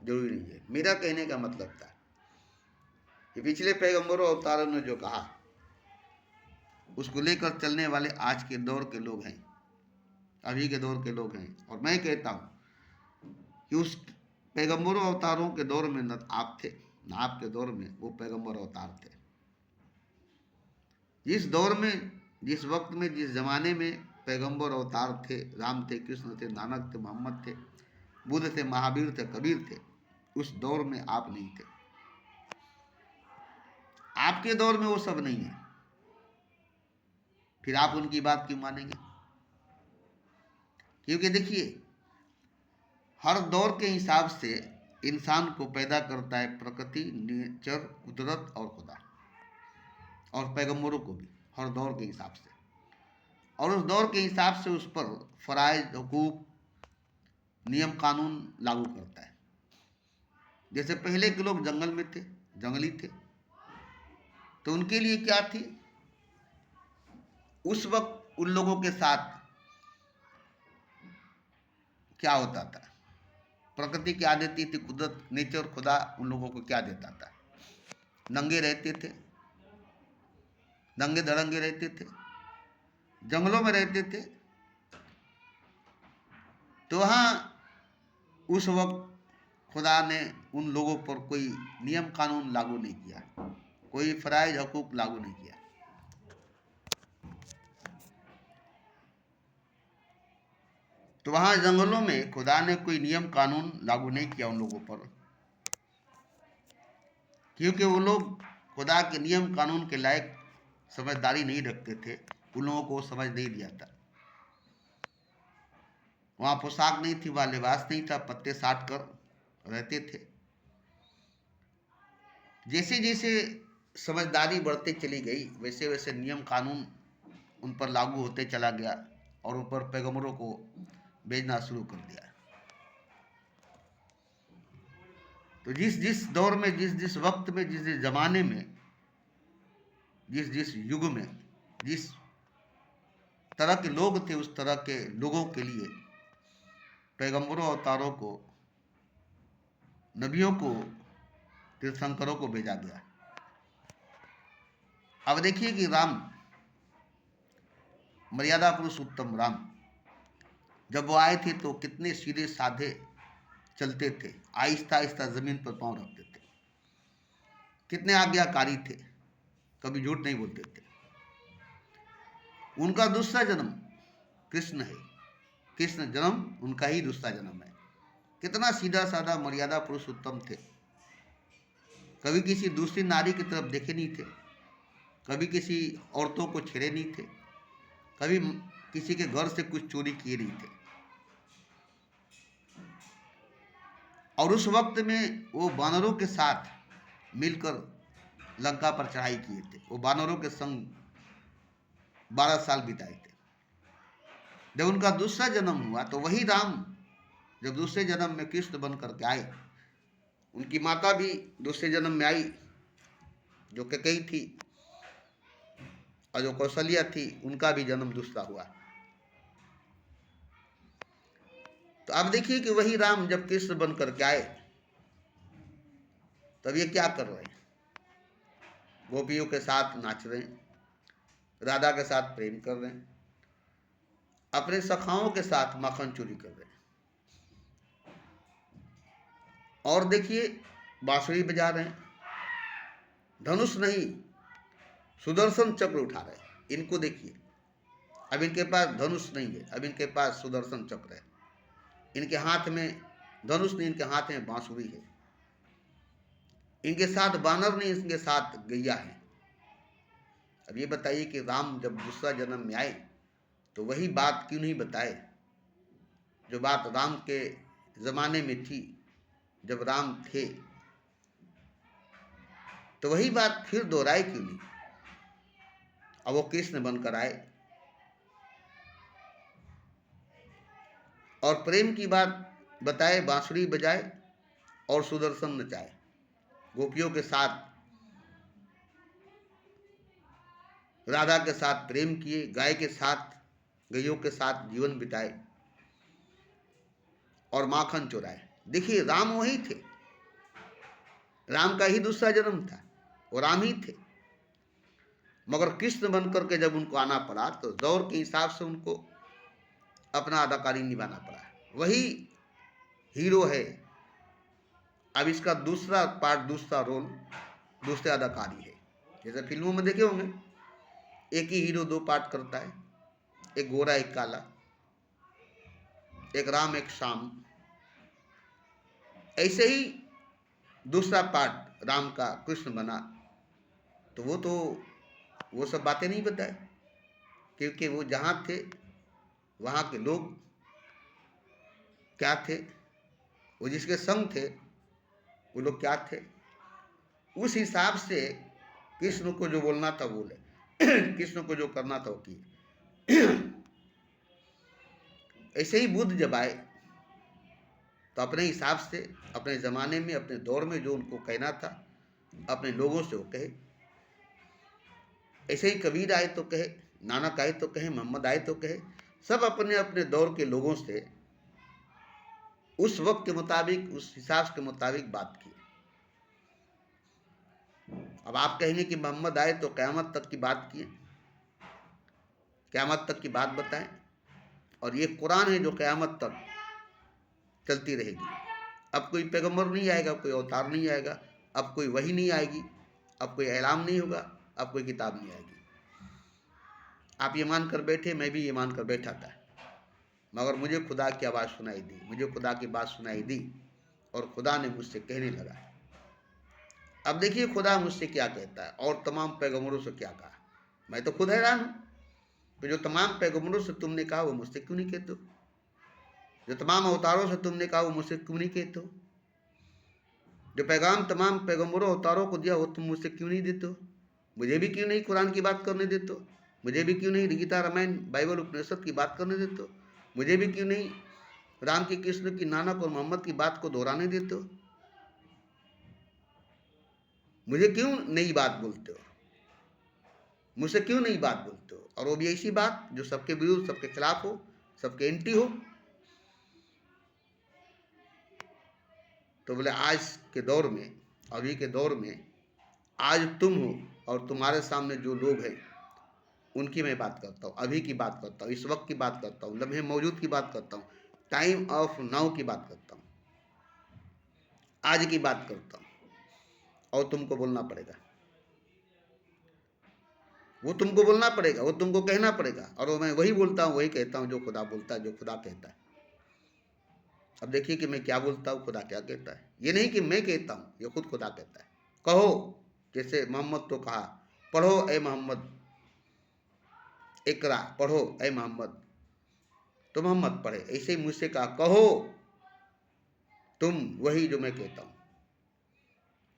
जरूरी नहीं है। मेरा कहने का मतलब था कि पिछले पैगंबरों अवतारों ने जो कहा उसको लेकर चलने वाले आज के दौर के लोग हैं, अभी के दौर के लोग हैं। और मैं कहता हूँ कि उस पैगंबरों अवतारों के दौर में न आप थे, न आपके दौर में वो पैगंबर अवतार थे। जिस दौर में, जिस वक्त में, जिस जमाने में पैगंबर अवतार थे, राम थे, कृष्ण थे, नानक थे, मोहम्मद थे, बुद्ध थे, महावीर थे, कबीर थे, उस दौर में आप नहीं थे। आपके दौर में वो सब नहीं है, फिर आप उनकी बात क्यों मानेंगे? क्योंकि देखिए, हर दौर के हिसाब से इंसान को पैदा करता है प्रकृति, नेचर, कुदरत और खुदा, और पैगंबरों को भी हर दौर के हिसाब से। और उस दौर के हिसाब से उस पर फराइज, हुकूक, नियम कानून लागू करता है। जैसे पहले के लोग जंगल में थे, जंगली थे, तो उनके लिए क्या थी? उस वक्त उन लोगों के साथ क्या होता था? प्रकृति क्या देती थी? कुदरत, नेचर, खुदा उन लोगों को क्या देता था? नंगे रहते थे, नंगे धड़ंगे रहते थे, जंगलों में रहते थे। तो वहाँ उस वक्त खुदा ने उन लोगों पर कोई नियम कानून लागू नहीं किया, कोई फराइज हकूक लागू नहीं किया। तो वहाँ जंगलों में खुदा ने कोई नियम कानून लागू नहीं किया उन लोगों पर, क्योंकि वो लोग खुदा के नियम कानून के लायक समझदारी नहीं रखते थे। उन लोगों को समझ नहीं दिया था। वहाँ पोशाक नहीं थी, वहाँ लिबास नहीं था, पत्ते साट कर रहते थे। जैसे जैसे समझदारी बढ़ते चली गई, वैसे वैसे नियम कानून उन पर लागू होते चला गया और उन पर पैगंबरों को भेजना शुरू कर दिया। तो जिस जिस दौर में, जिस जिस वक्त में, जिस जिस जमाने में, जिस जिस युग में जिस तरह के लोग थे, उस तरह के लोगों के लिए पैगंबरों, अवतारों को, नबियों को, तीर्थंकरों को भेजा गया। अब देखिए कि राम, मर्यादा पुरुषोत्तम राम, जब वो आए थे तो कितने सीधे साधे चलते थे, आहिस्ता आहिस्ता जमीन पर पांव रखते थे, कितने आज्ञाकारी थे, कभी झूठ नहीं बोलते थे। उनका दूसरा जन्म कृष्ण है, कृष्ण जन्म उनका ही दूसरा जन्म है। कितना सीधा साधा मर्यादा पुरुषोत्तम थे। कभी किसी दूसरी नारी की तरफ देखे नहीं थे, कभी किसी औरतों को छेड़े नहीं थे, कभी किसी के घर से कुछ चोरी किए नहीं थे। और उस वक्त में वो वानरों के साथ मिलकर लंका पर चढ़ाई किए थे। वो वानरों के संग 12 साल बिताए थे। जब उनका दूसरा जन्म हुआ तो वही राम जब दूसरे जन्म में कृष्ण बन करके आए, उनकी माता भी दूसरे जन्म में आई जो कैकेयी थी, और जो कौशल्या थी उनका भी जन्म दूसरा हुआ। तो आप देखिए कि वही राम जब कृष्ण बन करके आए तब ये क्या कर रहे हैं? गोपियों के साथ नाच रहे हैं, राधा के साथ प्रेम कर रहे हैं, अपने सखाओं के साथ माखन चोरी कर रहे हैं। और देखिए बांसुरी बजा रहे हैं, धनुष नहीं सुदर्शन चक्र उठा रहे हैं। इनको देखिए, अब इनके पास धनुष नहीं है, अब इनके पास सुदर्शन चक्र है। इनके हाथ में धनुष नहीं, इनके हाथ में बांसुरी है। इनके साथ बानर नहीं, इनके साथ गैया है। अब ये बताइए कि राम जब दूसरा जन्म में आए तो वही बात क्यों नहीं बताए जो बात राम के जमाने में थी, जब राम थे? तो वही बात फिर दोहराए क्यों नहीं? अब वो कृष्ण बनकर आए और प्रेम की बात बताए, बांसुरी बजाए और सुदर्शन नचाए, गोपियों के साथ राधा के साथ प्रेम किए, गाय के साथ गैयों के साथ जीवन बिताए और माखन चुराए। देखिए राम वही थे, राम का ही दूसरा जन्म था, वो राम ही थे। मगर कृष्ण बनकर के जब उनको आना पड़ा तो दौर के हिसाब से उनको अपना अदाकारी निभाना पड़ा। वही हीरो है। अब इसका दूसरा पार्ट, दूसरा रोल, दूसरे अदाकारी है। जैसे फिल्मों में देखे होंगे, एक ही हीरो 2 पार्ट करता है, एक गोरा एक काला, एक राम एक श्याम। ऐसे ही दूसरा पार्ट राम का कृष्ण बना तो वो सब बातें नहीं बताए, क्योंकि वो जहाँ थे वहाँ के लोग क्या थे, वो जिसके संग थे वो लोग क्या थे, उस हिसाब से कृष्ण को जो बोलना था बोले, कृष्ण को जो करना था वो किए। ऐसे ही बुद्ध जब आए तो अपने हिसाब से, अपने ज़माने में, अपने दौर में जो उनको कहना था अपने लोगों से वो कहे। ऐसे ही कबीर आए तो कहे, नानक आए तो कहे, मोहम्मद आए तो कहे। सब अपने अपने दौर के लोगों से उस वक्त के मुताबिक, उस हिसाब के मुताबिक बात की। अब आप कहेंगे कि मोहम्मद आए तो क़यामत तक की बात किए, क़यामत तक की बात बताएं, और ये कुरान है जो क़यामत तक चलती रहेगी। अब कोई पैगंबर नहीं आएगा, कोई अवतार नहीं आएगा, अब कोई वही नहीं आएगी, अब कोई ऐलान नहीं होगा, अब कोई किताब नहीं आएगी। आप ये मान कर बैठे, मैं भी ये मान कर बैठा था, मगर मुझे खुदा की आवाज़ सुनाई दी, मुझे खुदा की बात सुनाई दी और खुदा ने मुझसे कहने लगा। अब देखिए खुदा मुझसे क्या कहता है और तमाम पैगंबरों से क्या कहा। मैं तो खुद हैरान हूँ कि जो तमाम पैगंबरों से तुमने कहा वो मुझसे क्यों नहीं कहते हो, जो तमाम अवतारों से तुमने कहा वो मुझसे क्यों नहीं कहते हो, जो पैगाम तमाम पैगंबरों अवतारों को दिया वो तुम मुझसे क्यों नहीं देते हो, मुझे भी क्यों नहीं कुरान की बात करने देते हो, मुझे भी क्यों नहीं गीता रामायण बाइबल उपनिषद की बात करने देते हो, मुझे भी क्यों नहीं राम की, कृष्ण की, नानक और मोहम्मद की बात को दोहराने देते हो, मुझे क्यों नई बात बोलते हो, मुझसे क्यों नई बात बोलते हो, और वो भी ऐसी बात जो सबके विरुद्ध, सबके खिलाफ हो, सबके एंटी हो। तो बोले आज के दौर में, अभी के दौर में, आज तुम हो और तुम्हारे सामने जो लोग हैं उनकी मैं बात करता हूँ, अभी की बात करता हूँ, इस वक्त की बात करता हूँ, लम्हे मौजूद की बात करता हूँ, टाइम ऑफ नाउ की बात करता हूँ, आज की बात करता हूँ। और तुमको बोलना पड़ेगा, वो तुमको बोलना पड़ेगा, वो तुमको कहना पड़ेगा, और वो मैं वही बोलता हूँ, वही कहता हूँ जो खुदा बोलता है, जो खुदा कहता है। अब देखिए कि मैं क्या बोलता हूँ, खुदा क्या कहता है। ये नहीं कि मैं कहता हूँ, ये खुद खुदा कहता है। कहो, जैसे मोहम्मद तो कहा, पढ़ो ए मोहम्मद, इकरा, पढ़ो ए मोहम्मद, तो मोहम्मद पढ़े। ऐसे ही मुझसे कहा, कहो तुम वही जो मैं कहता हूँ।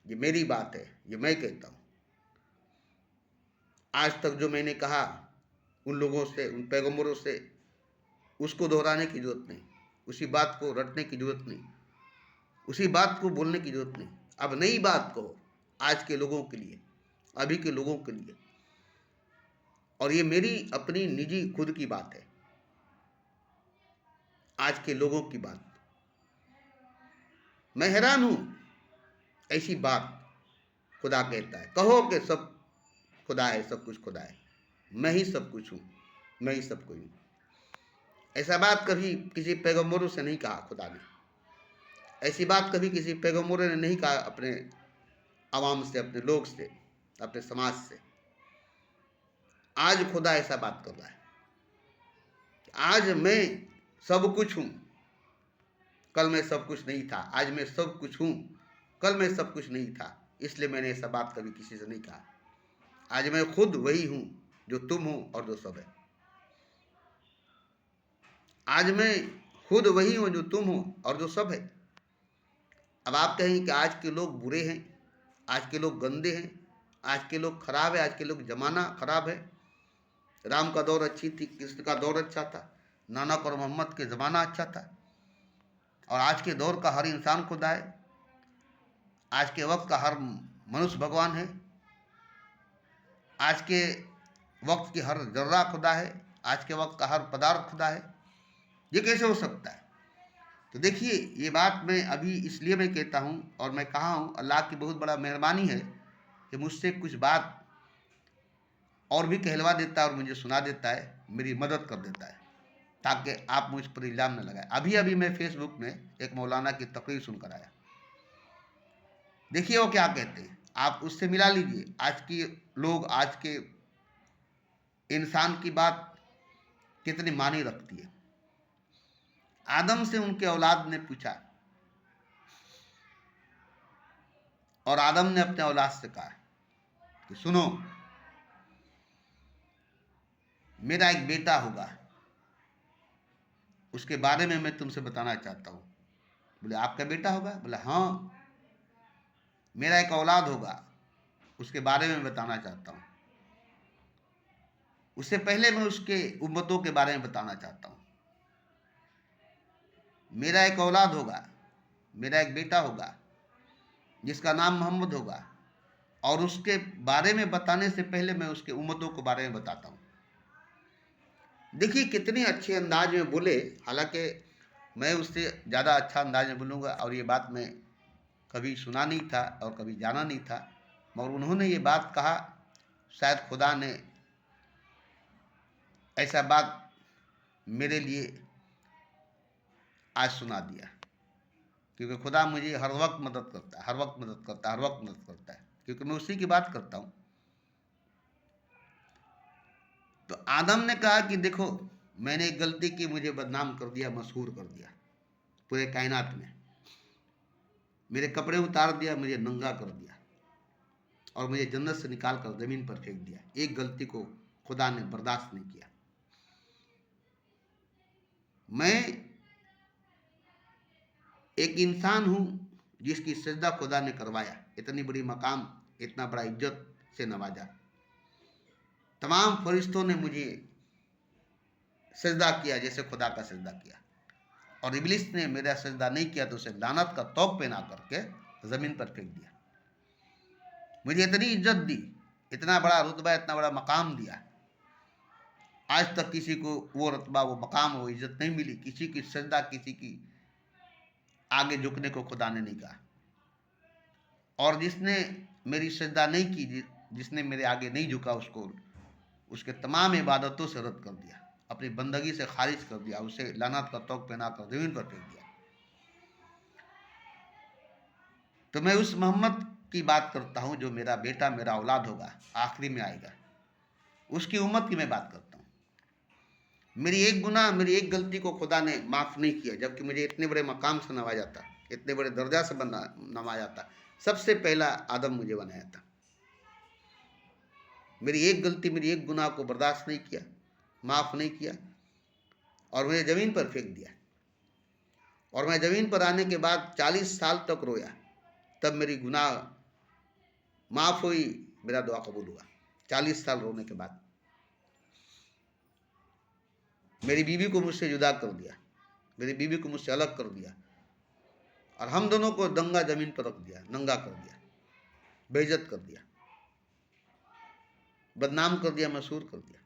ये मेरी बात है, ये मैं कहता हूँ। आज तक जो मैंने कहा उन लोगों से, उन पैगंबरों से, उसको दोहराने की जरूरत नहीं, उसी बात को रटने की जरूरत नहीं, उसी बात को बोलने की जरूरत नहीं। अब नई बात कहो आज के लोगों के लिए, अभी के लोगों के लिए। और ये मेरी अपनी निजी खुद की बात है, आज के लोगों की बात। मैं हैरान हूं, ऐसी बात खुदा कहता है। कहो कि सब खुदा है, सब कुछ खुदा है, मैं ही सब कुछ हूं, मैं ही सब कुछ हूं। ऐसा बात कभी किसी पैगंबरों से नहीं कहा खुदा ने। ऐसी बात कभी किसी पैगंबरों ने नहीं कहा अपने आवाम से, अपने लोग से, अपने समाज से। आज खुदा ऐसा बात कर रहा है। आज मैं सब कुछ हूं, कल मैं सब कुछ नहीं था। आज मैं सब कुछ हूं, कल मैं सब कुछ नहीं था। इसलिए मैंने ऐसा बात कभी किसी से नहीं कहा। आज मैं खुद वही हूं जो तुम हो और जो सब है। आज मैं खुद वही हूं जो तुम हो और जो सब है। अब आप कहें कि आज के लोग बुरे हैं, आज के लोग गंदे हैं, आज के लोग खराब है, आज के लोग जमाना खराब है। राम का दौर अच्छी थी, कृष्ण का दौर अच्छा था, नानक और मोहम्मद के ज़माना अच्छा था। और आज के दौर का हर इंसान खुदा है। आज के वक्त का हर मनुष्य भगवान है। आज के वक्त की हर जर्रा खुदा है। आज के वक्त का हर पदार्थ खुदा है। ये कैसे हो सकता है? तो देखिए, ये बात मैं अभी इसलिए मैं कहता हूँ, और मैं कहा हूँ, अल्लाह की बहुत बड़ा मेहरबानी है कि मुझसे कुछ बात और भी कहलवा देता है और मुझे सुना देता है, मेरी मदद कर देता है, ताकि आप मुझ पर इल्ज़ाम न लगाए। अभी अभी मैं फेसबुक में एक मौलाना की तकरीर सुनकर आया। देखिए वो क्या कहते हैं, आप उससे मिला लीजिए। आज के लोग, आज के इंसान की बात कितनी मानी रखती है। आदम से उनके औलाद ने पूछा, और आदम ने अपने औलाद से कहा कि सुनो, मेरा एक बेटा होगा, उसके बारे में मैं तुमसे बताना चाहता हूँ। बोले आपका बेटा होगा? बोला हाँ, मेरा एक औलाद होगा, उसके बारे में बताना चाहता हूँ। उससे पहले मैं उसके उम्मतों के बारे में बताना चाहता हूँ। मेरा एक औलाद होगा, मेरा एक बेटा होगा, जिसका नाम मोहम्मद होगा, और उसके बारे में बताने से पहले मैं उसके उम्मतों के बारे में बताता हूँ। देखिए कितने अच्छे अंदाज में बोले। हालांकि मैं उससे ज़्यादा अच्छा अंदाज में बोलूँगा, और ये बात मैं कभी सुना नहीं था और कभी जाना नहीं था, मगर उन्होंने ये बात कहा। शायद खुदा ने ऐसा बात मेरे लिए आज सुना दिया, क्योंकि खुदा मुझे हर वक्त मदद करता है, हर वक्त मदद करता है, हर वक्त मदद करता है, क्योंकि मैं उसी की बात करता हूँ। तो आदम ने कहा कि देखो, मैंने एक गलती की, मुझे बदनाम कर दिया, मशहूर कर दिया पूरे कायनात में। मेरे कपड़े उतार दिया, मुझे नंगा कर दिया, और मुझे जन्नत से निकाल कर ज़मीन पर फेंक दिया। एक गलती को खुदा ने बर्दाश्त नहीं किया। मैं एक इंसान हूँ जिसकी सजदा खुदा ने करवाया, इतनी बड़ी मकाम, इतना बड़ा इज्जत से नवाजा। तमाम फरिश्तों ने मुझे सजदा किया जैसे खुदा का सजदा किया, और इब्लिस ने मेरा सजदा नहीं किया तो उसे लानत का तोप पहना करके ज़मीन पर फेंक दिया। मुझे इतनी इज्जत दी, इतना बड़ा रुतबा, इतना बड़ा मकाम दिया। आज तक किसी को वो रुतबा, वो मकाम, वो इज्जत नहीं मिली। किसी की सजदा, किसी की आगे झुकने को खुदा ने नहीं कहा। और जिसने मेरी सजदा नहीं की, जिसने मेरे आगे नहीं झुका, उसको उसके तमाम इबादतों से रद्द कर दिया, अपनी बंदगी से खारिज कर दिया, उसे लानत का तोक पहना कर ज़मीन पर फेंक दिया। तो मैं उस मोहम्मद की बात करता हूँ जो मेरा बेटा, मेरा औलाद होगा, आखिरी में आएगा। उसकी उम्मत की मैं बात करता हूँ। मेरी एक गुनाह, मेरी एक गलती को खुदा ने माफ़ नहीं किया, जबकि मुझे इतने बड़े मकाम से नवाजा था, इतने बड़े दर्जा से नवाजा था। सबसे पहला आदम मुझे बनाया था। मेरी एक गलती, मेरी एक गुनाह को बर्दाश्त नहीं किया, माफ़ नहीं किया, और मुझे ज़मीन पर फेंक दिया। और मैं ज़मीन पर आने के बाद 40 साल तक रोया, तब मेरी गुनाह माफ़ हुई, मेरा दुआ कबूल हुआ। 40 साल रोने के बाद मेरी बीवी को मुझसे जुदा कर दिया, मेरी बीवी को मुझसे अलग कर दिया, और हम दोनों को दंगा ज़मीन पर रख दिया, नंगा कर दिया, बेइज्जत कर दिया, बदनाम कर दिया, मशहूर कर दिया।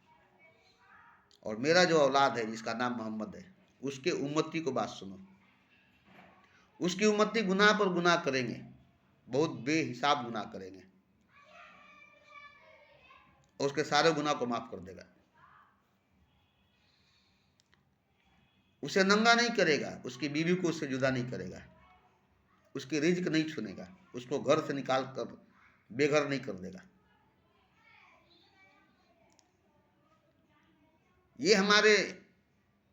और मेरा जो औलाद है जिसका नाम मोहम्मद है, उसके उम्मती को बात सुनो। उसकी उम्मती गुनाह पर गुनाह करेंगे, बहुत बेहिसाब गुनाह करेंगे, और उसके सारे गुनाह को माफ़ कर देगा। उसे नंगा नहीं करेगा, उसकी बीवी को उससे जुदा नहीं करेगा, उसकी रिज्क नहीं छूनेगा, उसको घर से निकाल कर बेघर नहीं कर देगा। ये हमारे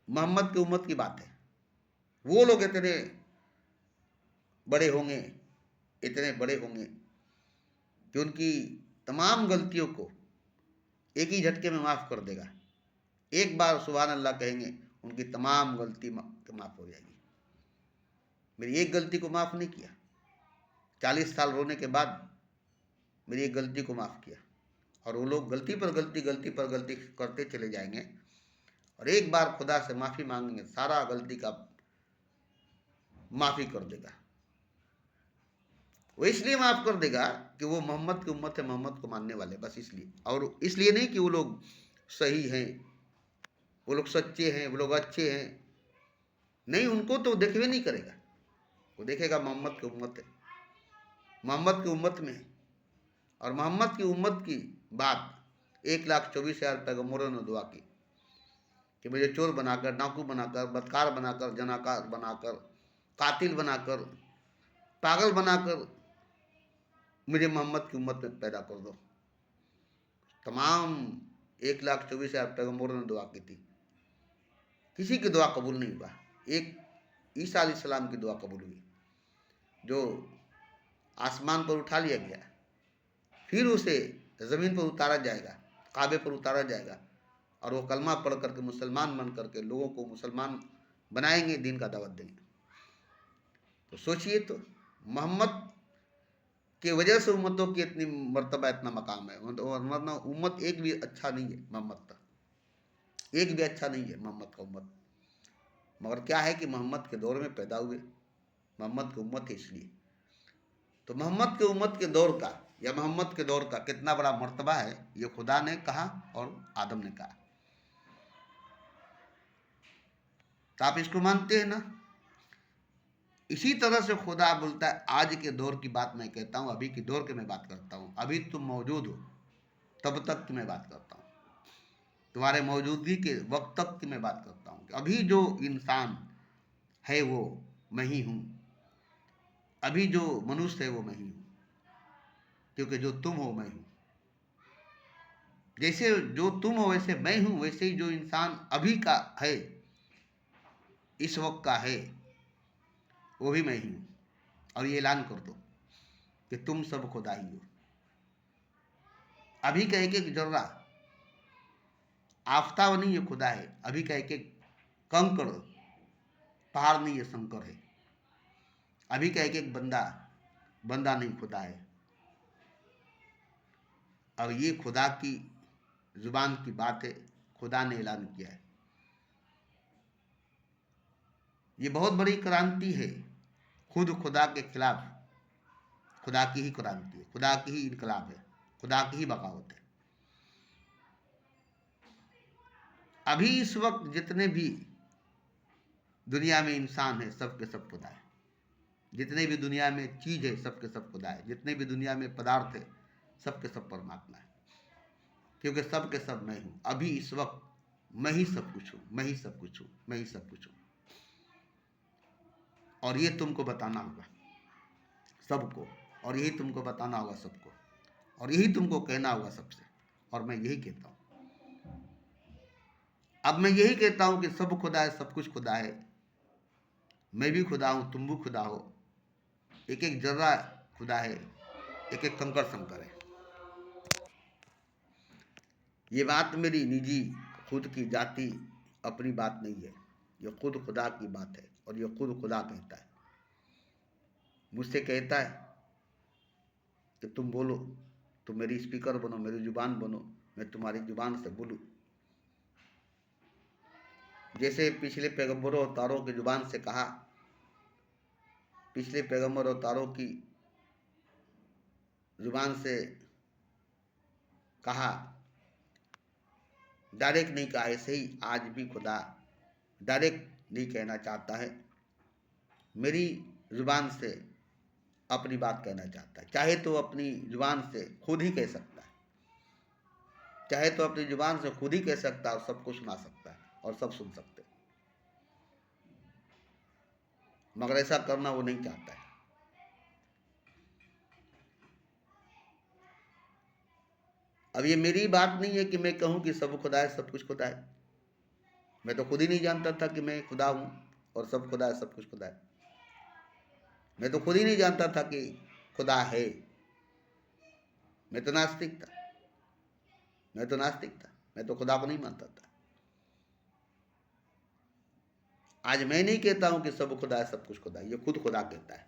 मोहम्मद की उम्मत की बात है। वो लोग इतने बड़े होंगे, इतने बड़े होंगे कि उनकी तमाम गलतियों को एक ही झटके में माफ़ कर देगा। एक बार सुभान अल्लाह कहेंगे, उनकी तमाम गलती माफ़ हो जाएगी। मेरी एक गलती को माफ़ नहीं किया, 40 साल रोने के बाद मेरी एक गलती को माफ़ किया। और वो लोग गलती पर गलती, गलती पर गलती करते चले जाएंगे, और एक बार खुदा से माफ़ी मांगेंगे, सारा गलती का माफ़ी कर देगा। वो इसलिए माफ़ कर देगा कि वो मोहम्मद की उम्मत है, मोहम्मद को मानने वाले, बस इसलिए। और इसलिए नहीं कि वो लोग सही हैं, वो लोग सच्चे हैं, वो लोग अच्छे हैं, नहीं, उनको तो देखवे नहीं करेगा। वो देखेगा मोहम्मद की उम्मत है, मोहम्मद की उम्मत में है। और मोहम्मद की उम्मत की बात 1,24,000 पैगम्बरों ने दुआ की कि मुझे चोर बनाकर, डाकू बनाकर, बदकार बनाकर, जनाकार बनाकर, कातिल बनाकर, पागल बनाकर मुझे मोहम्मद की उम्मत में पैदा कर दो। तमाम 1,24,000 पैगम्बरों ने दुआ की थी, किसी की दुआ कबूल नहीं हुआ। एक ईसा अलैहिस्सलाम की दुआ कबूल हुई, जो आसमान पर उठा लिया गया, फिर उसे ज़मीन पर उतारा जाएगा, काबे पर उतारा जाएगा, और वो कलमा पढ़ करके मुसलमान बन करके लोगों को मुसलमान बनाएंगे, दीन का दावत देंगे। तो सोचिए, तो मोहम्मद की वजह से उम्मतों की इतनी मर्तबा, इतना मकाम है। वरना उम्मत एक भी अच्छा नहीं है मोहम्मद का, एक भी अच्छा नहीं है मोहम्मद का उम्मत। मगर क्या है कि मोहम्मद के दौर में पैदा हुए, मोहम्मद की उम्मत है इसलिए। तो मोहम्मद के उम्मत के दौर का, या मोहम्मद के दौर का कितना बड़ा मर्तबा है, ये खुदा ने कहा और आदम ने कहा। तो आप इसको मानते हैं ना? इसी तरह से खुदा बोलता है, आज के दौर की बात मैं कहता हूँ, अभी के दौर की मैं बात करता हूँ। अभी तुम मौजूद हो तब तक की मैं बात करता हूँ, तुम्हारे मौजूदगी के वक्त तक की मैं बात करता हूँ। अभी जो इंसान है वो मैं ही हूँ, अभी जो मनुष्य है वो मैं ही हूँ, क्योंकि जो तुम हो मैं हूँ। जैसे जो तुम हो वैसे मैं हूँ, वैसे ही जो इंसान अभी का है, इस वक्त का है, वो भी मैं ही हूँ। और ये ऐलान कर दो कि तुम सब खुदा ही हो। अभी का एक एक जर्रा आफ्ताब नहीं, ये खुदा है। अभी का एक एक कंकड़ पहाड़ नहीं, ये शंकर है। अभी का एक एक बंदा बंदा नहीं, खुदा है। अब ये खुदा की जुबान की बात है, खुदा ने ऐलान किया है। ये बहुत बड़ी क्रांति है, खुद खुदा के खिलाफ। खुदा की ही क्रांति है, खुदा की ही इनकलाब है, खुदा की ही बगावत है। अभी इस वक्त जितने भी दुनिया में इंसान है, सब के सब खुदा है। जितने भी दुनिया में चीज है, सब के सब खुदा है। जितने भी दुनिया में पदार्थ है, सब के सब परमात्मा है, क्योंकि सब के सब मैं हूँ। अभी इस वक्त मैं ही सब कुछ हूँ, मैं ही सब कुछ हूँ, मैं ही सब कुछ हूँ। और ये तुमको बताना होगा सबको, और यही तुमको बताना होगा सबको, और यही तुमको कहना होगा सबसे, और मैं यही कहता हूँ। अब मैं यही कहता हूं कि सब खुदा है, सब कुछ खुदा है, मैं भी खुदा हूं, तुम भी खुदा हो, एक एक जर्रा खुदा है, एक एक कंकड़ शंकर है। ये बात मेरी निजी खुद की जाति अपनी बात नहीं है, ये खुद खुदा की बात है और ये खुद खुदा कहता है। मुझसे कहता है कि तुम बोलो, तुम मेरी स्पीकर बनो, मेरी जुबान बनो, मैं तुम्हारी जुबान से बोलूं। जैसे पिछले पैगंबरों और तारों की जुबान से कहा, पिछले पैगंबर और तारों की जुबान से कहा, डायरेक्ट नहीं कहा, ऐसे ही आज भी खुदा डायरेक्ट नहीं कहना चाहता है, मेरी जुबान से अपनी बात कहना चाहता है। चाहे तो अपनी जुबान से खुद ही कह सकता है, चाहे तो अपनी जुबान से खुद ही कह सकता है और सबको सुना सकता है और सब सुन सकते हैं, मगर ऐसा करना वो नहीं चाहता है। अब ये मेरी बात नहीं है कि मैं कहूं कि सब खुदा है, सब कुछ खुदा है। मैं तो खुद ही नहीं जानता था कि मैं खुदा हूं और सब खुदा है, सब कुछ खुदा है। मैं तो खुद ही नहीं जानता था कि खुदा है। मैं तो नास्तिक था, मैं तो खुदा को नहीं मानता था। आज मैं नहीं कहता हूं कि सब खुदा है, सब कुछ खुदा है, ये खुद खुदा कहता है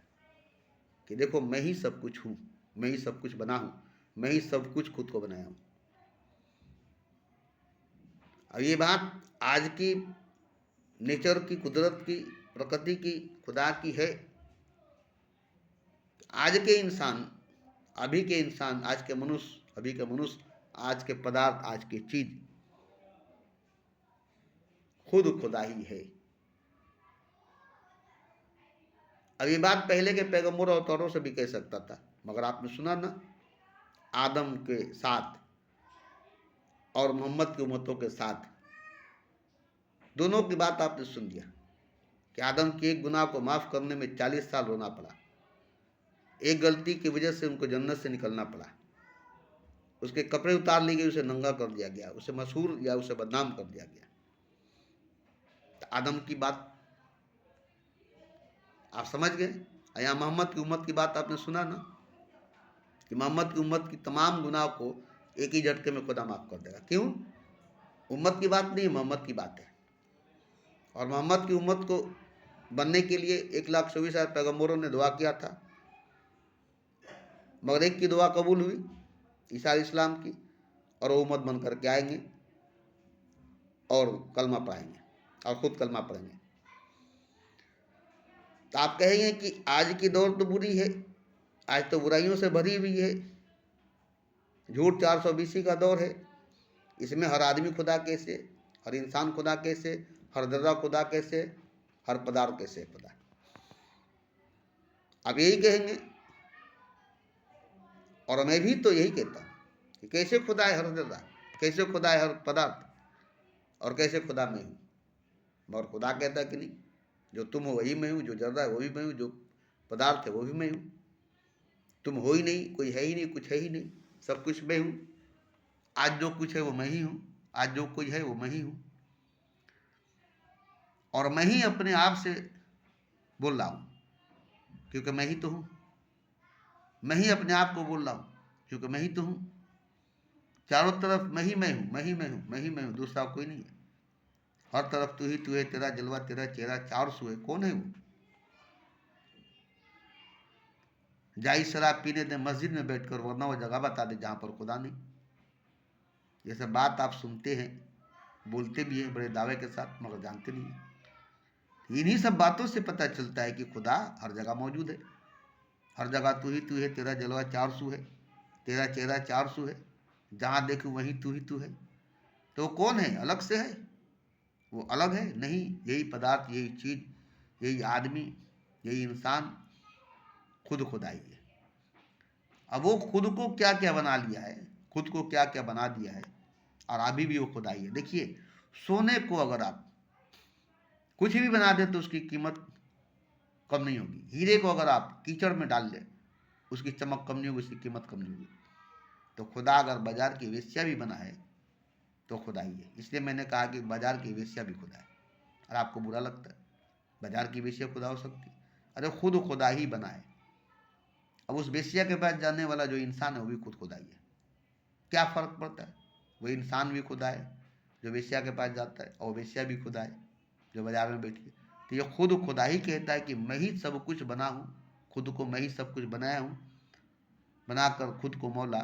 कि देखो मैं ही सब कुछ हूं, मैं ही सब कुछ बना हूं, मैं ही सब कुछ खुद को बनाया हूं। अब ये बात आज की नेचर की, कुदरत की, प्रकृति की, खुदा की है। आज के इंसान, अभी के इंसान, आज के मनुष्य, अभी के मनुष्य, आज के पदार्थ, आज की चीज खुद खुदा ही है। अब ये बात पहले के पैगंबरों और तौरों से भी कह सकता था, मगर आपने सुना ना, आदम के साथ और मोहम्मद की उम्मतों के साथ दोनों की बात आपने सुन लिया कि आदम के एक गुनाह को माफ करने में 40 साल रोना पड़ा, एक गलती की वजह से उनको जन्नत से निकलना पड़ा, उसके कपड़े उतार लिए गए, उसे नंगा कर दिया गया, उसे मशहूर या उसे बदनाम कर दिया गया। तो आदम की बात आप समझ गए। या मोहम्मद की उम्मत की बात आपने सुना ना कि मोहम्मद की उम्मत की तमाम गुनाह को एक ही झटके में खुदा माफ कर देगा। क्यों? उम्मत की बात नहीं, मोहम्मद की बात है। और मोहम्मद की उम्मत को बनने के लिए 1,24,000 पैगंबरों ने दुआ किया था, मगर एक की दुआ कबूल हुई, ईसा इस्लाम की, और वो उम्मत बन करके आएंगे और कलमा पढ़ाएंगे और खुद कलमा पढ़ेंगे। तो आप कहेंगे कि आज की दौर तो बुरी है, आज तो बुराइयों से भरी हुई है, झूठ 420 का दौर है, इसमें हर आदमी खुदा कैसे, हर इंसान खुदा कैसे, हर जर्रा खुदा कैसे, हर पदार्थ कैसे खुदा। आप यही कहेंगे और मैं भी तो यही कहता हूँ कि कैसे खुदा है हर जर्रा, कैसे खुदा है हर पदार्थ, और कैसे खुदा मैं हूँ। मगर खुदा कहता है कि नहीं, जो तुम हो वही मैं हूँ, जो जर्रा है वो भी मैं हूँ, जो पदार्थ है वो भी मैं हूँ। तुम हो ही नहीं, कोई है ही नहीं, कुछ है ही नहीं, सब कुछ मैं हूँ। आज जो कुछ है वो मैं ही हूँ, आज जो कुछ है वो मैं ही हूँ, और मैं ही अपने आप से बोल रहा हूँ क्योंकि मैं ही तो हूँ। मैं ही अपने आप को बोल रहा हूँ क्योंकि मैं ही तो हूँ। चारों तरफ मैं ही मैं हूँ, मैं ही मैं हूँ, मैं ही मैं हूँ, दूसरा कोई नहीं है। हर तरफ तू ही तू है, तेरा जलवा तेरा चेहरा 400 है। कौन है वो? जाई शराब पीने दे मस्जिद में बैठकर, वरना वो जगह बता दे जहाँ पर खुदा नहीं। ये सब बात आप सुनते हैं, बोलते भी हैं बड़े दावे के साथ, मगर जानते नहीं हैं। इन्हीं सब बातों से पता चलता है कि खुदा हर जगह मौजूद है। हर जगह तू ही तू है, तेरा जलवा 400 है, तेरा चेहरा 400 है, जहाँ देखो वहीं तू ही तू है। तो वो कौन है? अलग से है? वो अलग है? नहीं, यही पदार्थ, यही चीज, यही आदमी, यही इंसान खुद खुदाई है। अब वो खुद को क्या क्या बना लिया है, खुद को क्या क्या बना दिया है, और अभी भी वो खुदाई है। देखिए, सोने को अगर आप कुछ भी बना दे तो उसकी कीमत कम नहीं होगी। हीरे को अगर आप कीचड़ में डाल दें, उसकी चमक कम नहीं होगी, उसकी कीमत कम नहीं होगी। तो खुदा अगर बाजार की वेश्या भी बना है तो खुदाई है। इसलिए मैंने कहा कि बाजार की वेश्या भी खुदा है। और आपको बुरा लगता है बाजार की वेश्या खुदा हो सकती है? अरे खुद खुदा ही बना है। अब उस वेश्या के पास जाने वाला जो इंसान है वो भी खुद खुदाई है। क्या फ़र्क पड़ता है? वो इंसान भी खुदा है जो वेश्या के पास जाता है, और वेश्या भी खुदा है जो बाजार में बैठी है। तो ये खुद खुदा ही कहता है कि मैं ही सब कुछ बना हूँ, खुद को मैं ही सब कुछ बनाया हूँ, बनाकर खुद को मौला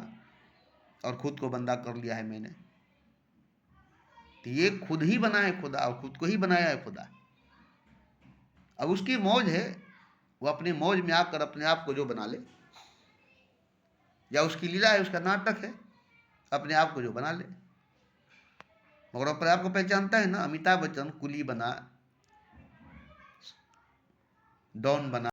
और खुद को बंदा कर लिया है मैंने। तो ये खुद ही बना है खुदा और खुद को ही बनाया है खुदा। अब उसकी मौज है, वो अपनी मौज में आकर अपने आप को जो बना ले, या उसकी लीला है, उसका नाटक है, अपने आप को जो बना ले। मगर अपने आप को पहचानता है ना। अमिताभ बच्चन कुली बना, डॉन बना,